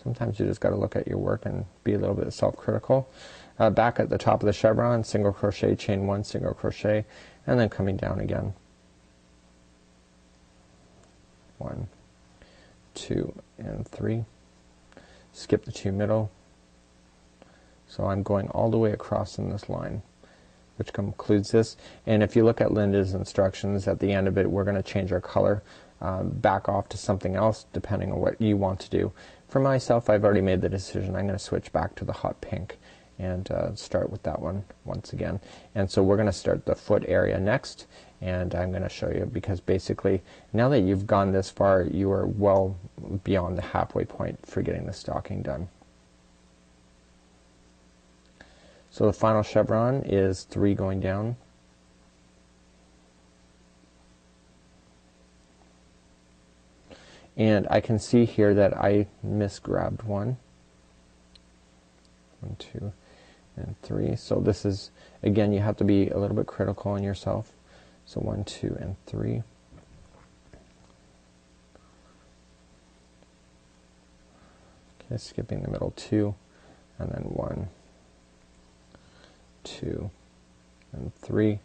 Sometimes you just got to look at your work and be a little bit self-critical. Back at the top of the chevron, single crochet, chain 1, single crochet, and then coming down again. 1, 2, and 3. Skip the 2 middle. So I'm going all the way across in this line, which concludes this. And if you look at Linda's instructions at the end of it, we're going to change our color back off to something else depending on what you want to do. For myself, I've already made the decision. I'm going to switch back to the hot pink and start with that one once again. And so we're going to start the foot area next, and I'm going to show you, because basically now that you've gone this far, you are well beyond the halfway point for getting the stocking done. So the final chevron is 3 going down. And I can see here that I misgrabbed 1, 2, and 3. So this is, again, you have to be a little bit critical on yourself. So 1, 2, and 3. Okay, skipping the middle 2, and then 1, 2, and 3,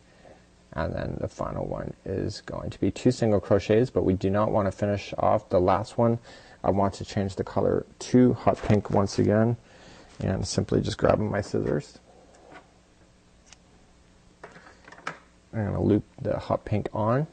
and then the final one is going to be 2 single crochets, but we do not want to finish off the last one. I want to change the color to hot pink once again, and simply just grabbing my scissors. I'm going to loop the hot pink on,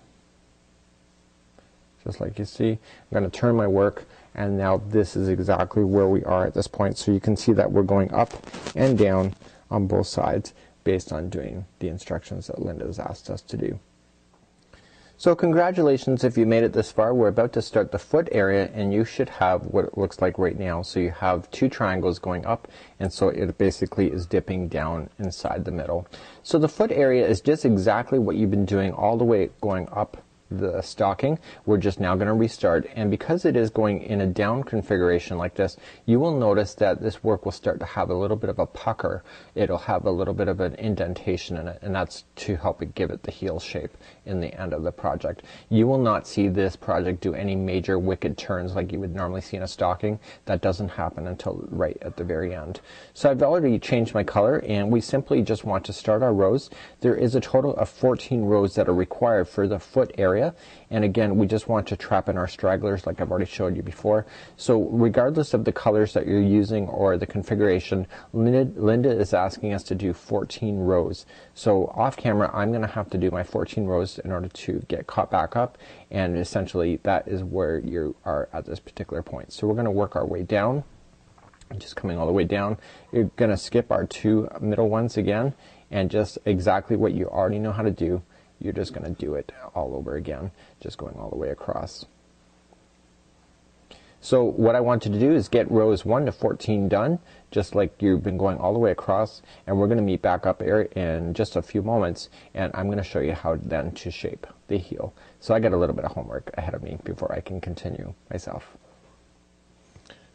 just like you see. I'm going to turn my work, and now this is exactly where we are at this point. So you can see that we're going up and down on both sides based on doing the instructions that Linda has asked us to do. So congratulations if you made it this far. We're about to start the foot area, and you should have what it looks like right now. So you have 2 triangles going up, and so it basically is dipping down inside the middle. So the foot area is just exactly what you've been doing all the way going up the stocking. We're just now going to restart, and because it is going in a down configuration like this, you will notice that this work will start to have a little bit of a pucker. It'll have a little bit of an indentation in it, and that's to help it give it the heel shape in the end of the project. You will not see this project do any major wicked turns like you would normally see in a stocking. That doesn't happen until right at the very end. So I've already changed my color, and we simply just want to start our rows. There is a total of 14 rows that are required for the foot area. And again, we just want to trap in our stragglers like I've already showed you before. So regardless of the colors that you're using or the configuration, Linda is asking us to do 14 rows. So off camera, I'm going to have to do my 14 rows in order to get caught back up, and essentially that is where you are at this particular point. So we're going to work our way down, just coming all the way down. You're going to skip our 2 middle ones again, and just exactly what you already know how to do. You're just going to do it all over again, just going all the way across. So what I want you to do is get rows 1 to 14 done, just like you've been going all the way across, and we're going to meet back up here in just a few moments, and I'm going to show you how then to shape the heel. So I got a little bit of homework ahead of me before I can continue myself.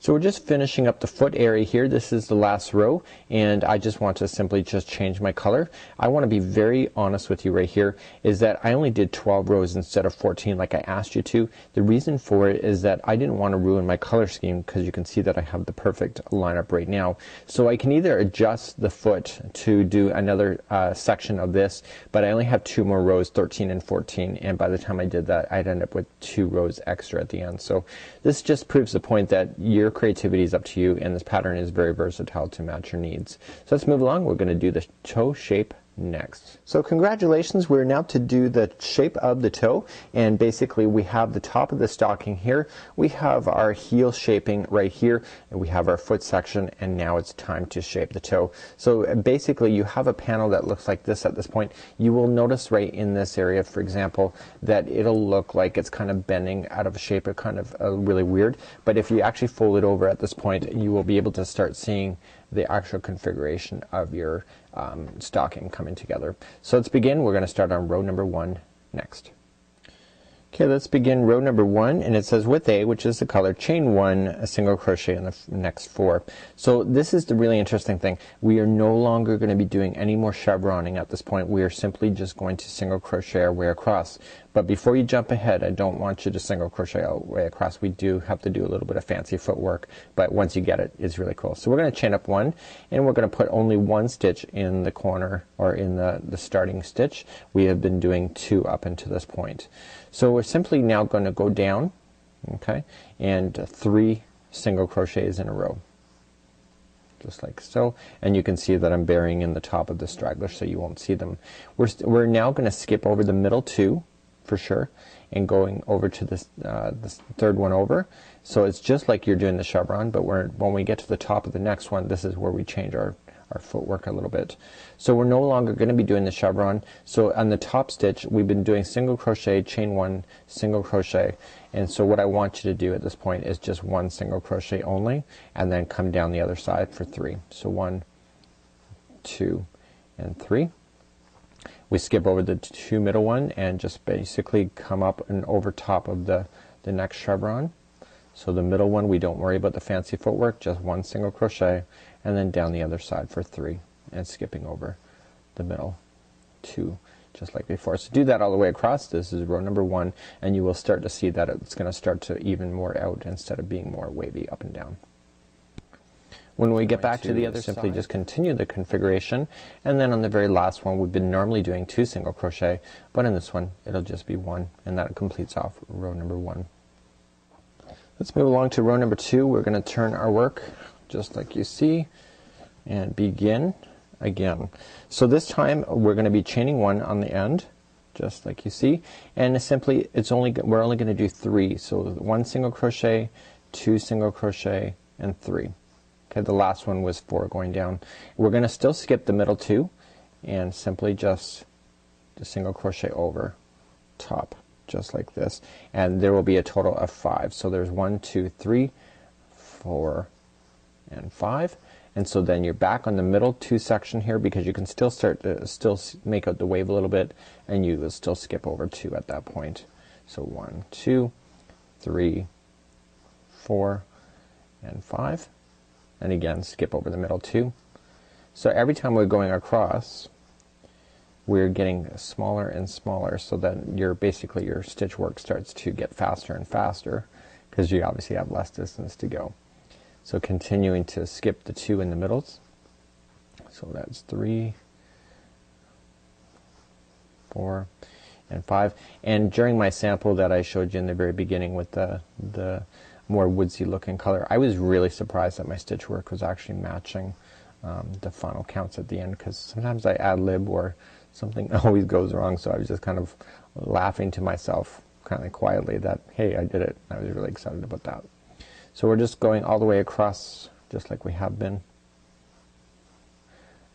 So we're just finishing up the foot area here. This is the last row, and I just want to simply just change my color. I want to be very honest with you right here, is that I only did 12 rows instead of 14 like I asked you to. The reason for it is that I didn't want to ruin my color scheme, because you can see that I have the perfect lineup right now. So I can either adjust the foot to do another section of this, but I only have 2 more rows, 13 and 14, and by the time I did that I'd end up with 2 rows extra at the end. So this just proves the point that your creativity is up to you, and this pattern is very versatile to match your needs. So let's move along. We're going to do the toe shape next. So congratulations, we're now to do the shape of the toe, and basically we have the top of the stocking here, we have our heel shaping right here, and we have our foot section, and now it's time to shape the toe. So basically you have a panel that looks like this at this point. You will notice right in this area, for example, that it'll look like it's kind of bending out of shape, or kind of really weird, but if you actually fold it over at this point, you will be able to start seeing the actual configuration of your stocking coming together. So let's begin. We're going to start on row number 1 next. Okay, let's begin row number 1, and it says width A, which is the color, chain 1, a single crochet in the next 4. So this is the really interesting thing. We are no longer going to be doing any more chevroning at this point. We are simply just going to single crochet our way across. But before you jump ahead, I don't want you to single crochet our way across. We do have to do a little bit of fancy footwork, but once you get it, it's really cool. So we're going to chain up 1, and we're going to put only 1 stitch in the corner, or in the starting stitch. We have been doing 2 up until this point. So we're simply now going to go down, okay, and 3 single crochets in a row, just like so. And you can see that I'm burying in the top of the straggler, so you won't see them. We're now going to skip over the middle 2 for sure, and going over to this third one over. So it's just like you're doing the chevron, but when we get to the top of the next one, this is where we change our footwork a little bit. So we're no longer going to be doing the chevron. So on the top stitch we've been doing single crochet, chain 1, single crochet, and so what I want you to do at this point is just 1 single crochet only, and then come down the other side for 3. So 1, 2, and 3. We skip over the 2 middle one and just basically come up and over top of the next chevron. So the middle one, we don't worry about the fancy footwork, just 1 single crochet, and then down the other side for 3, and skipping over the middle 2 just like before. So do that all the way across. This is row number 1, and you will start to see that it's going to start to even more out instead of being more wavy up and down. When we get back to the other side, simply just continue the configuration, and then on the very last one we've been normally doing 2 single crochet, but in this one it'll just be 1, and that completes off row number 1. Let's move along to row number 2. We're going to turn our work just like you see, and begin again. So this time we're going to be chaining 1 on the end, just like you see, and simply we're only going to do 3. So 1 single crochet, 2 single crochet, and 3. Okay, the last one was 4 going down. We're going to still skip the middle 2 and simply just single crochet over top, just like this, and there will be a total of 5. So there's 1, 2, 3, 4, and 5, and so then you're back on the middle 2 section here, because you can still start to make out the wave a little bit, and you will still skip over 2 at that point. So 1, 2, 3, 4, and 5, and again skip over the middle 2. So every time we're going across, we're getting smaller and smaller, so then basically your stitch work starts to get faster and faster, because you obviously have less distance to go. So continuing to skip the 2 in the middles. So that's 3, 4, and 5. And during my sample that I showed you in the very beginning with the more woodsy looking color, I was really surprised that my stitch work was actually matching the final counts at the end, because sometimes I ad-lib or something always goes wrong. So I was just kind of laughing to myself kind of quietly that, hey, I did it. I was really excited about that. So we're just going all the way across just like we have been,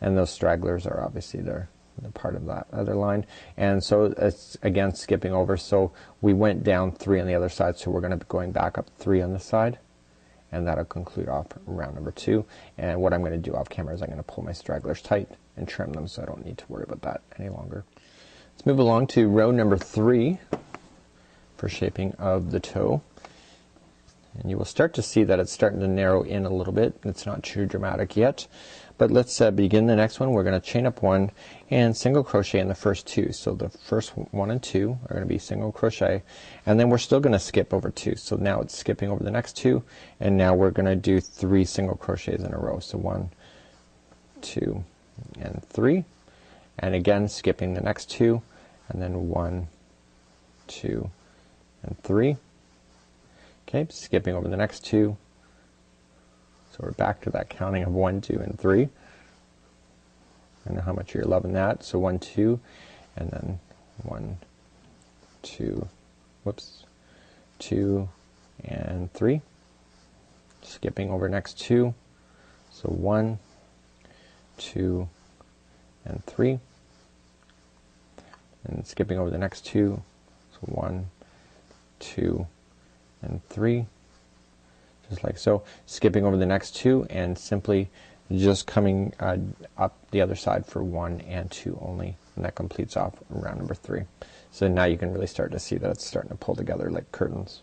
and those stragglers are obviously they're part of that other line, and so it's again skipping over. So we went down 3 on the other side, so we're going to be going back up 3 on this side, and that'll conclude off round number 2. And what I'm going to do off camera is I'm going to pull my stragglers tight and trim them, so I don't need to worry about that any longer. Let's move along to row number 3 for shaping of the toe. And you will start to see that it's starting to narrow in a little bit. It's not too dramatic yet, but let's begin the next one. We're going to chain up 1 and single crochet in the first 2. So the first 1 and 2 are going to be single crochet, and then we're still going to skip over 2. So now it's skipping over the next 2, and now we're going to do 3 single crochets in a row. So 1, 2 and 3, and again skipping the next 2, and then 1, 2 and 3. Okay, skipping over the next 2. So we're back to that counting of 1, 2 and 3. I know how much you're loving that. So 1, 2, and then 1, 2, whoops, 2 and 3. Skipping over next 2. So 1, 2 and 3, and skipping over the next 2. So 1, 2 and 3, just like so. Skipping over the next 2 and simply just coming up the other side for 1 and 2 only, and that completes off round number 3. So now you can really start to see that it's starting to pull together like curtains.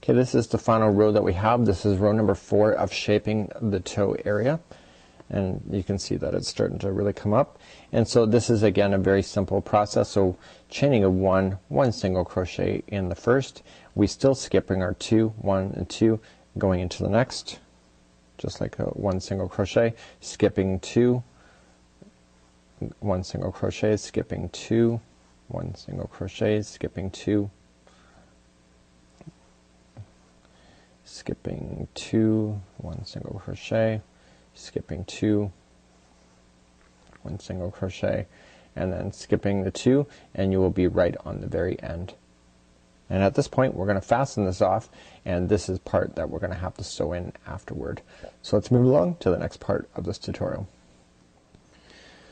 Okay, this is the final row that we have. This is row number 4 of shaping the toe area, and you can see that it's starting to really come up. And so this is again a very simple process. So chaining of 1 single crochet in the first, we still skipping our 2, 1 and 2, going into the next, just like a 1 single crochet, skipping 2, 1 single crochet, skipping 2, 1 single crochet, skipping 2, skipping 2, 1 single crochet, skipping 2, 1 single crochet, and then skipping the 2, and you will be right on the very end. And at this point we're going to fasten this off, and this is part that we're going to have to sew in afterward. So let's move along to the next part of this tutorial.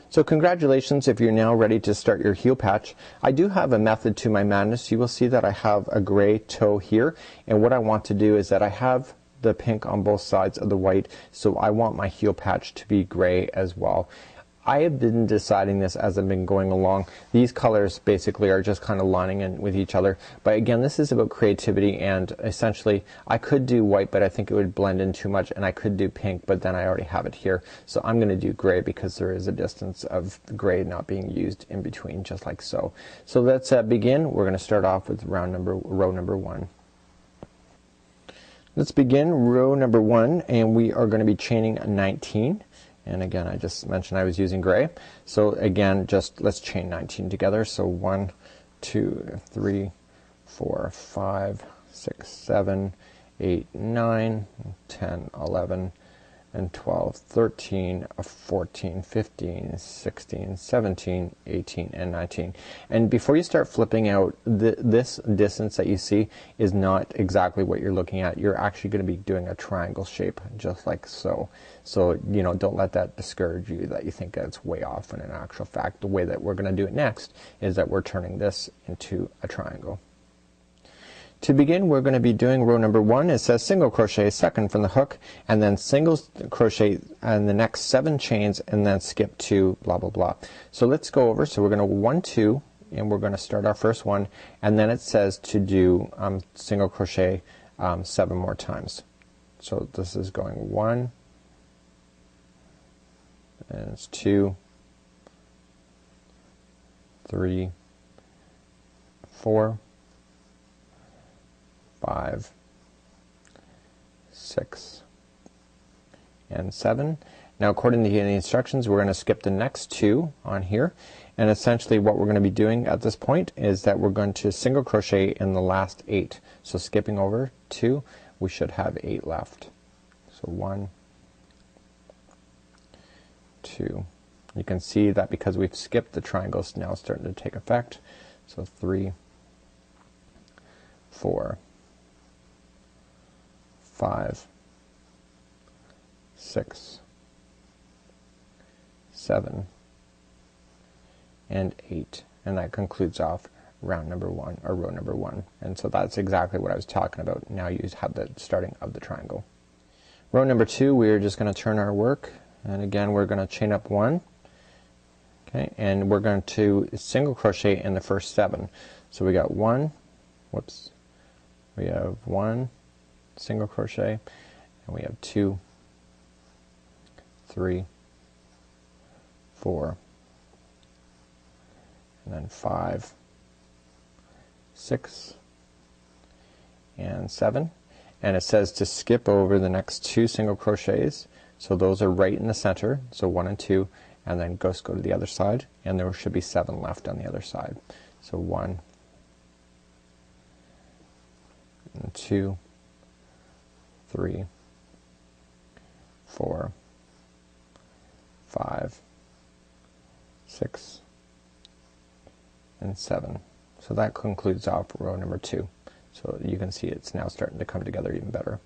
So congratulations if you're now ready to start your heel patch. I do have a method to my madness. You will see that I have a gray toe here, and what I want to do is that I have the pink on both sides of the white, so I want my heel patch to be gray as well. I have been deciding this as I've been going along. These colors basically are just kind of lining in with each other, but again this is about creativity, and essentially I could do white, but I think it would blend in too much, and I could do pink, but then I already have it here. So I'm going to do gray because there is a distance of gray not being used in between, just like so. So let's begin. We're going to start off with row number 1. Let's begin row number 1, and we are going to be chaining 19. And again, I just mentioned I was using gray. So again, just let's chain 19 together. So 1, 2, 3, 4, 5, 6, 7, 8, 9, 10, 11, and 12, 13, 14, 15, 16, 17, 18, and 19. And before you start flipping out, this distance that you see is not exactly what you're looking at. You're actually going to be doing a triangle shape, just like so. So, you know, don't let that discourage you that you think that it's way off, when in actual fact the way that we're going to do it next is that we're turning this into a triangle. To begin, we're going to be doing row number 1. It says single crochet second from the hook, and then single crochet in the next 7 chains, and then skip 2, blah blah blah. So let's go over. So we're going to 1, 2, and we're going to start our first one, and then it says to do single crochet 7 more times. So this is going 1, and it's 2, 3, 4, 5, 6, and 7. Now according to the instructions we're going to skip the next 2 on here, and essentially what we're going to be doing at this point is that we're going to single crochet in the last 8. So skipping over 2, we should have 8 left. So 1, 2. You can see that because we've skipped, the triangles now starting to take effect. So 3, 4, 5, 6, 7, and 8, and that concludes off round number 1, or row number 1. And so that's exactly what I was talking about. Now you have the starting of the triangle. Row number 2, we're just going to turn our work, and again we're going to chain up 1, okay, and we're going to single crochet in the first 7. So we got 1, whoops, we have 1, single crochet, and we have 2, 3, 4, and then 5, 6, and 7. And it says to skip over the next 2 single crochets, so those are right in the center, so 1 and 2, and then go to the other side, and there should be 7 left on the other side. So 1 and 2, 3, 4, 5, 6, and 7. So that concludes off row number 2. So you can see it's now starting to come together even better.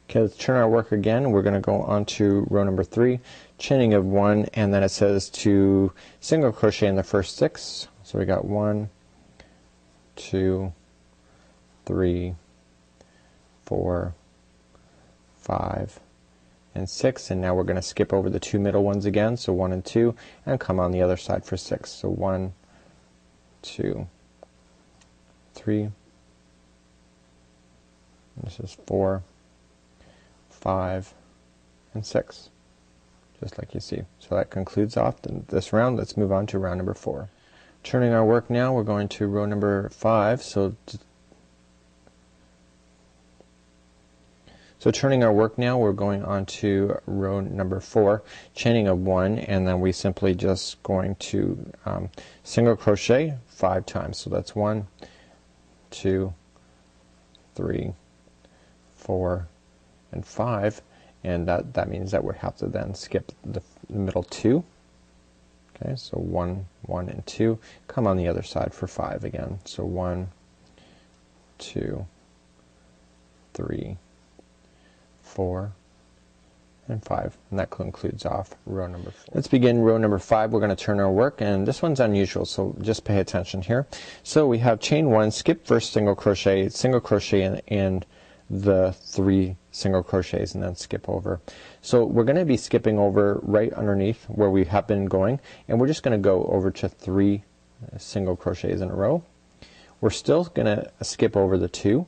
Okay, let's turn our work again. We're going to go on to row number 3, chaining of 1, and then it says to single crochet in the first 6. So we got 1, 2, 3, 4, 5, and 6, and now we're going to skip over the 2 middle ones again, so 1 and 2, and come on the other side for 6. So 1, 2, 3, this is 4, 5, and 6, just like you see. So that concludes off this round. Let's move on to round number 4. Turning our work now, we're going to row number 5. So turning our work now, we're going on to row number 4, chaining of 1, and then we simply just going to single crochet 5 times. So that's 1, 2, 3, 4, and 5, and that means that we have to then skip the middle 2. Okay, so 1, 1, and 2. Come on the other side for 5 again. So 1, 2, 3, 4, and 5, and that concludes off row number 4. Let's begin row number 5. We're going to turn our work, and this one's unusual, so just pay attention here. So we have chain 1, skip first single crochet in the 3 single crochets, and then skip over. So we're going to be skipping over right underneath where we have been going, and we're just going to go over to 3 single crochets in a row. We're still going to skip over the 2,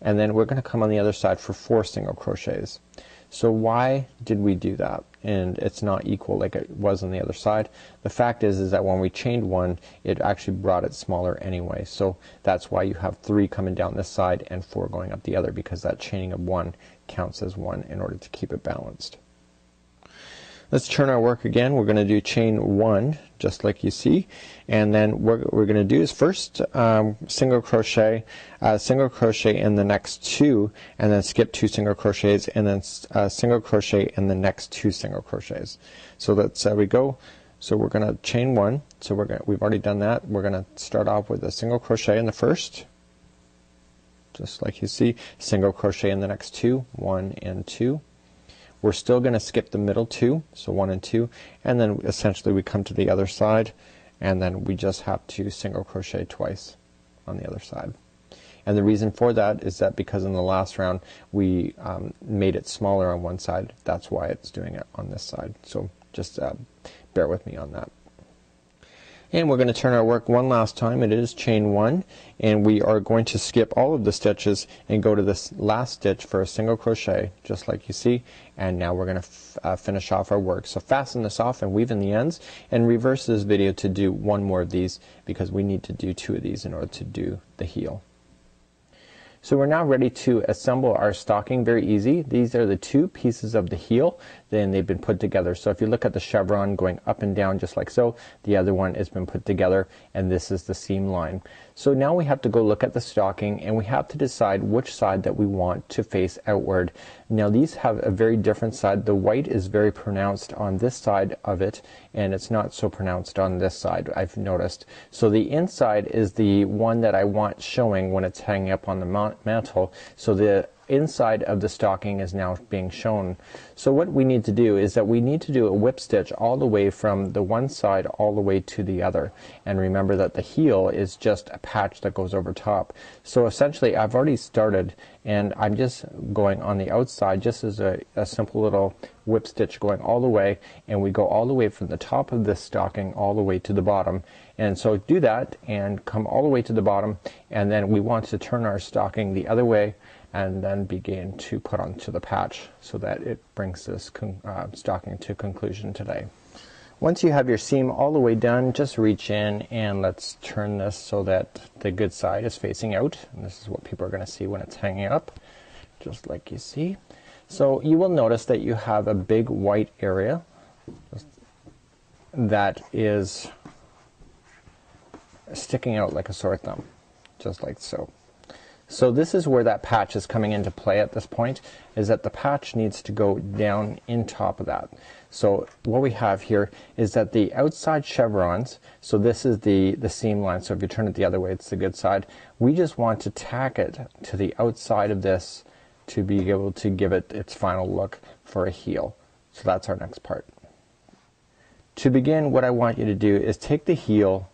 and then we're going to come on the other side for 4 single crochets. So why did we do that? And it's not equal like it was on the other side. The fact is that when we chained 1, it actually brought it smaller anyway. So that's why you have 3 coming down this side and 4 going up the other, because that chaining of 1 counts as 1 in order to keep it balanced. Let's turn our work again. We're going to do chain 1 just like you see, and then what we're going to do is first single crochet in the next 2, and then skip 2 single crochets, and then single crochet in the next 2 single crochets. So let's we go. So we're going to chain 1. So we've already done that. We're going to start off with a single crochet in the first, just like you see, single crochet in the next 2, 1 and 2. We're still going to skip the middle 2, so 1 and 2, and then essentially we come to the other side, and then we just have to single crochet twice on the other side. And the reason for that is that because in the last round we made it smaller on one side, that's why it's doing it on this side. So just bear with me on that. And we're going to turn our work one last time. It is chain 1, and we are going to skip all of the stitches and go to this last stitch for a single crochet, just like you see. And now we're going to finish off our work. So fasten this off and weave in the ends, and reverse this video to do 1 more of these, because we need to do 2 of these in order to do the heel. So we're now ready to assemble our stocking. Very easy. These are the 2 pieces of the heel, then they've been put together. So if you look at the chevron going up and down just like so, the other one has been put together, and this is the seam line. So now we have to go look at the stocking, and we have to decide which side that we want to face outward. Now these have a very different side. The white is very pronounced on this side of it, and it's not so pronounced on this side, I've noticed. So the inside is the one that I want showing when it's hanging up on the mantle. So the inside of the stocking is now being shown. So what we need to do is that we need to do a whip stitch all the way from the one side all the way to the other, and remember that the heel is just a patch that goes over top. So essentially I've already started, and I'm just going on the outside just as a simple little whip stitch going all the way, and we go all the way from the top of this stocking all the way to the bottom, And so do that and come all the way to the bottom, and then we want to turn our stocking the other way and then begin to put onto the patch so that it brings this stocking to conclusion today. Once you have your seam all the way done, just reach in and let's turn this so that the good side is facing out. And this is what people are going to see when it's hanging up, just like you see. So you will notice that you have a big white area that is sticking out like a sore thumb, just like so. So this is where that patch is coming into play at this point, is that the patch needs to go down in top of that. So what we have here is that the outside chevrons, so this is the seam line, so if you turn it the other way it's the good side, we just want to tack it to the outside of this to be able to give it its final look for a heel. So that's our next part. To begin, what I want you to do is take the heel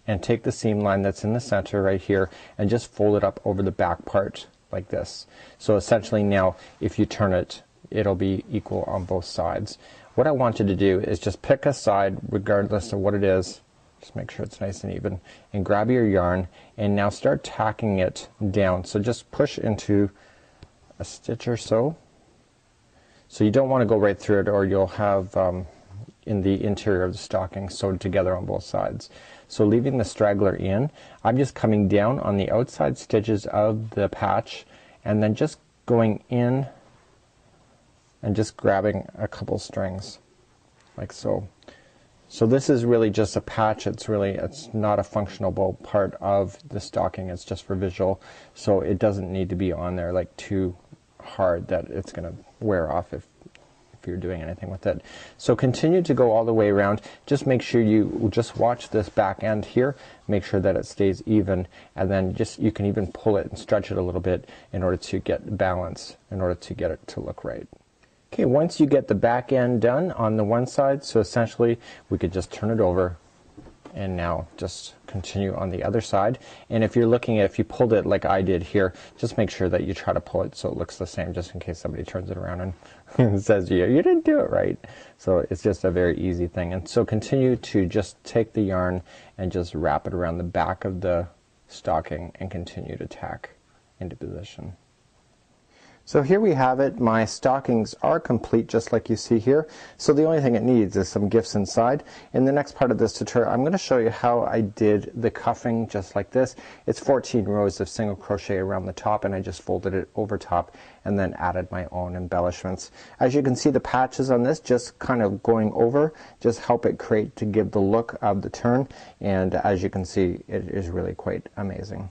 and take the seam line that's in the center right here and just fold it up over the back part like this. So essentially now if you turn it, it'll be equal on both sides. What I want you to do is just pick a side regardless of what it is, just make sure it's nice and even, and grab your yarn and now start tacking it down. So just push into a stitch or so. So you don't want to go right through it or you'll have in the interior of the stocking sewed together on both sides. So leaving the straggler in, I'm just coming down on the outside stitches of the patch and then just going in and just grabbing a couple strings like so. So this is really just a patch. It's not a functional part of the stocking. It's just for visual, so it doesn't need to be on there like too hard that it's gonna wear off if you're doing anything with it. So continue to go all the way around. Just make sure you just watch this back end here, make sure that it stays even, and then just you can even pull it and stretch it a little bit in order to get balance, in order to get it to look right. Okay, once you get the back end done on the one side, so essentially we could just turn it over and now just continue on the other side. And if you're looking at, if you pulled it like I did here, just make sure that you try to pull it so it looks the same, just in case somebody turns it around and says you didn't do it right. So it's just a very easy thing. And so continue to just take the yarn and just wrap it around the back of the stocking and continue to tack into position. So here we have it. My stockings are complete just like you see here. So the only thing it needs is some gifts inside. In the next part of this tutorial I'm going to show you how I did the cuffing just like this. It's 14 rows of single crochet around the top and I just folded it over top and then added my own embellishments. As you can see, the patches on this just kind of going over just help it create to give the look of the turn, and as you can see it is really quite amazing.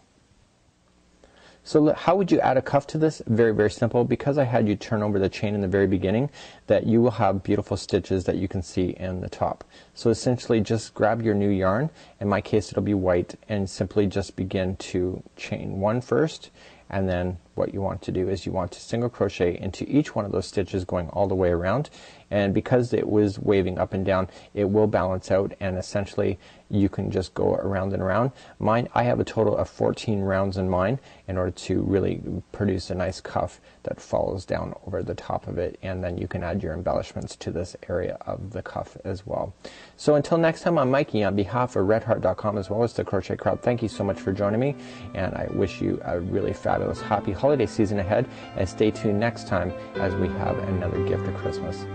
So how would you add a cuff to this? Very, very simple. Because I had you turn over the chain in the very beginning, that you will have beautiful stitches that you can see in the top. So essentially just grab your new yarn, in my case it'll be white, and simply just begin to chain one first, and then what you want to do is you want to single crochet into each one of those stitches going all the way around, and because it was waving up and down it will balance out, and essentially you can just go around and around. Mine, I have a total of 14 rounds in mine in order to really produce a nice cuff that follows down over the top of it, and then you can add your embellishments to this area of the cuff as well. So until next time, I'm Mikey on behalf of redheart.com as well as the Crochet Crowd. Thank you so much for joining me, and I wish you a really fabulous happy holiday season ahead, and stay tuned next time as we have another gift of Christmas.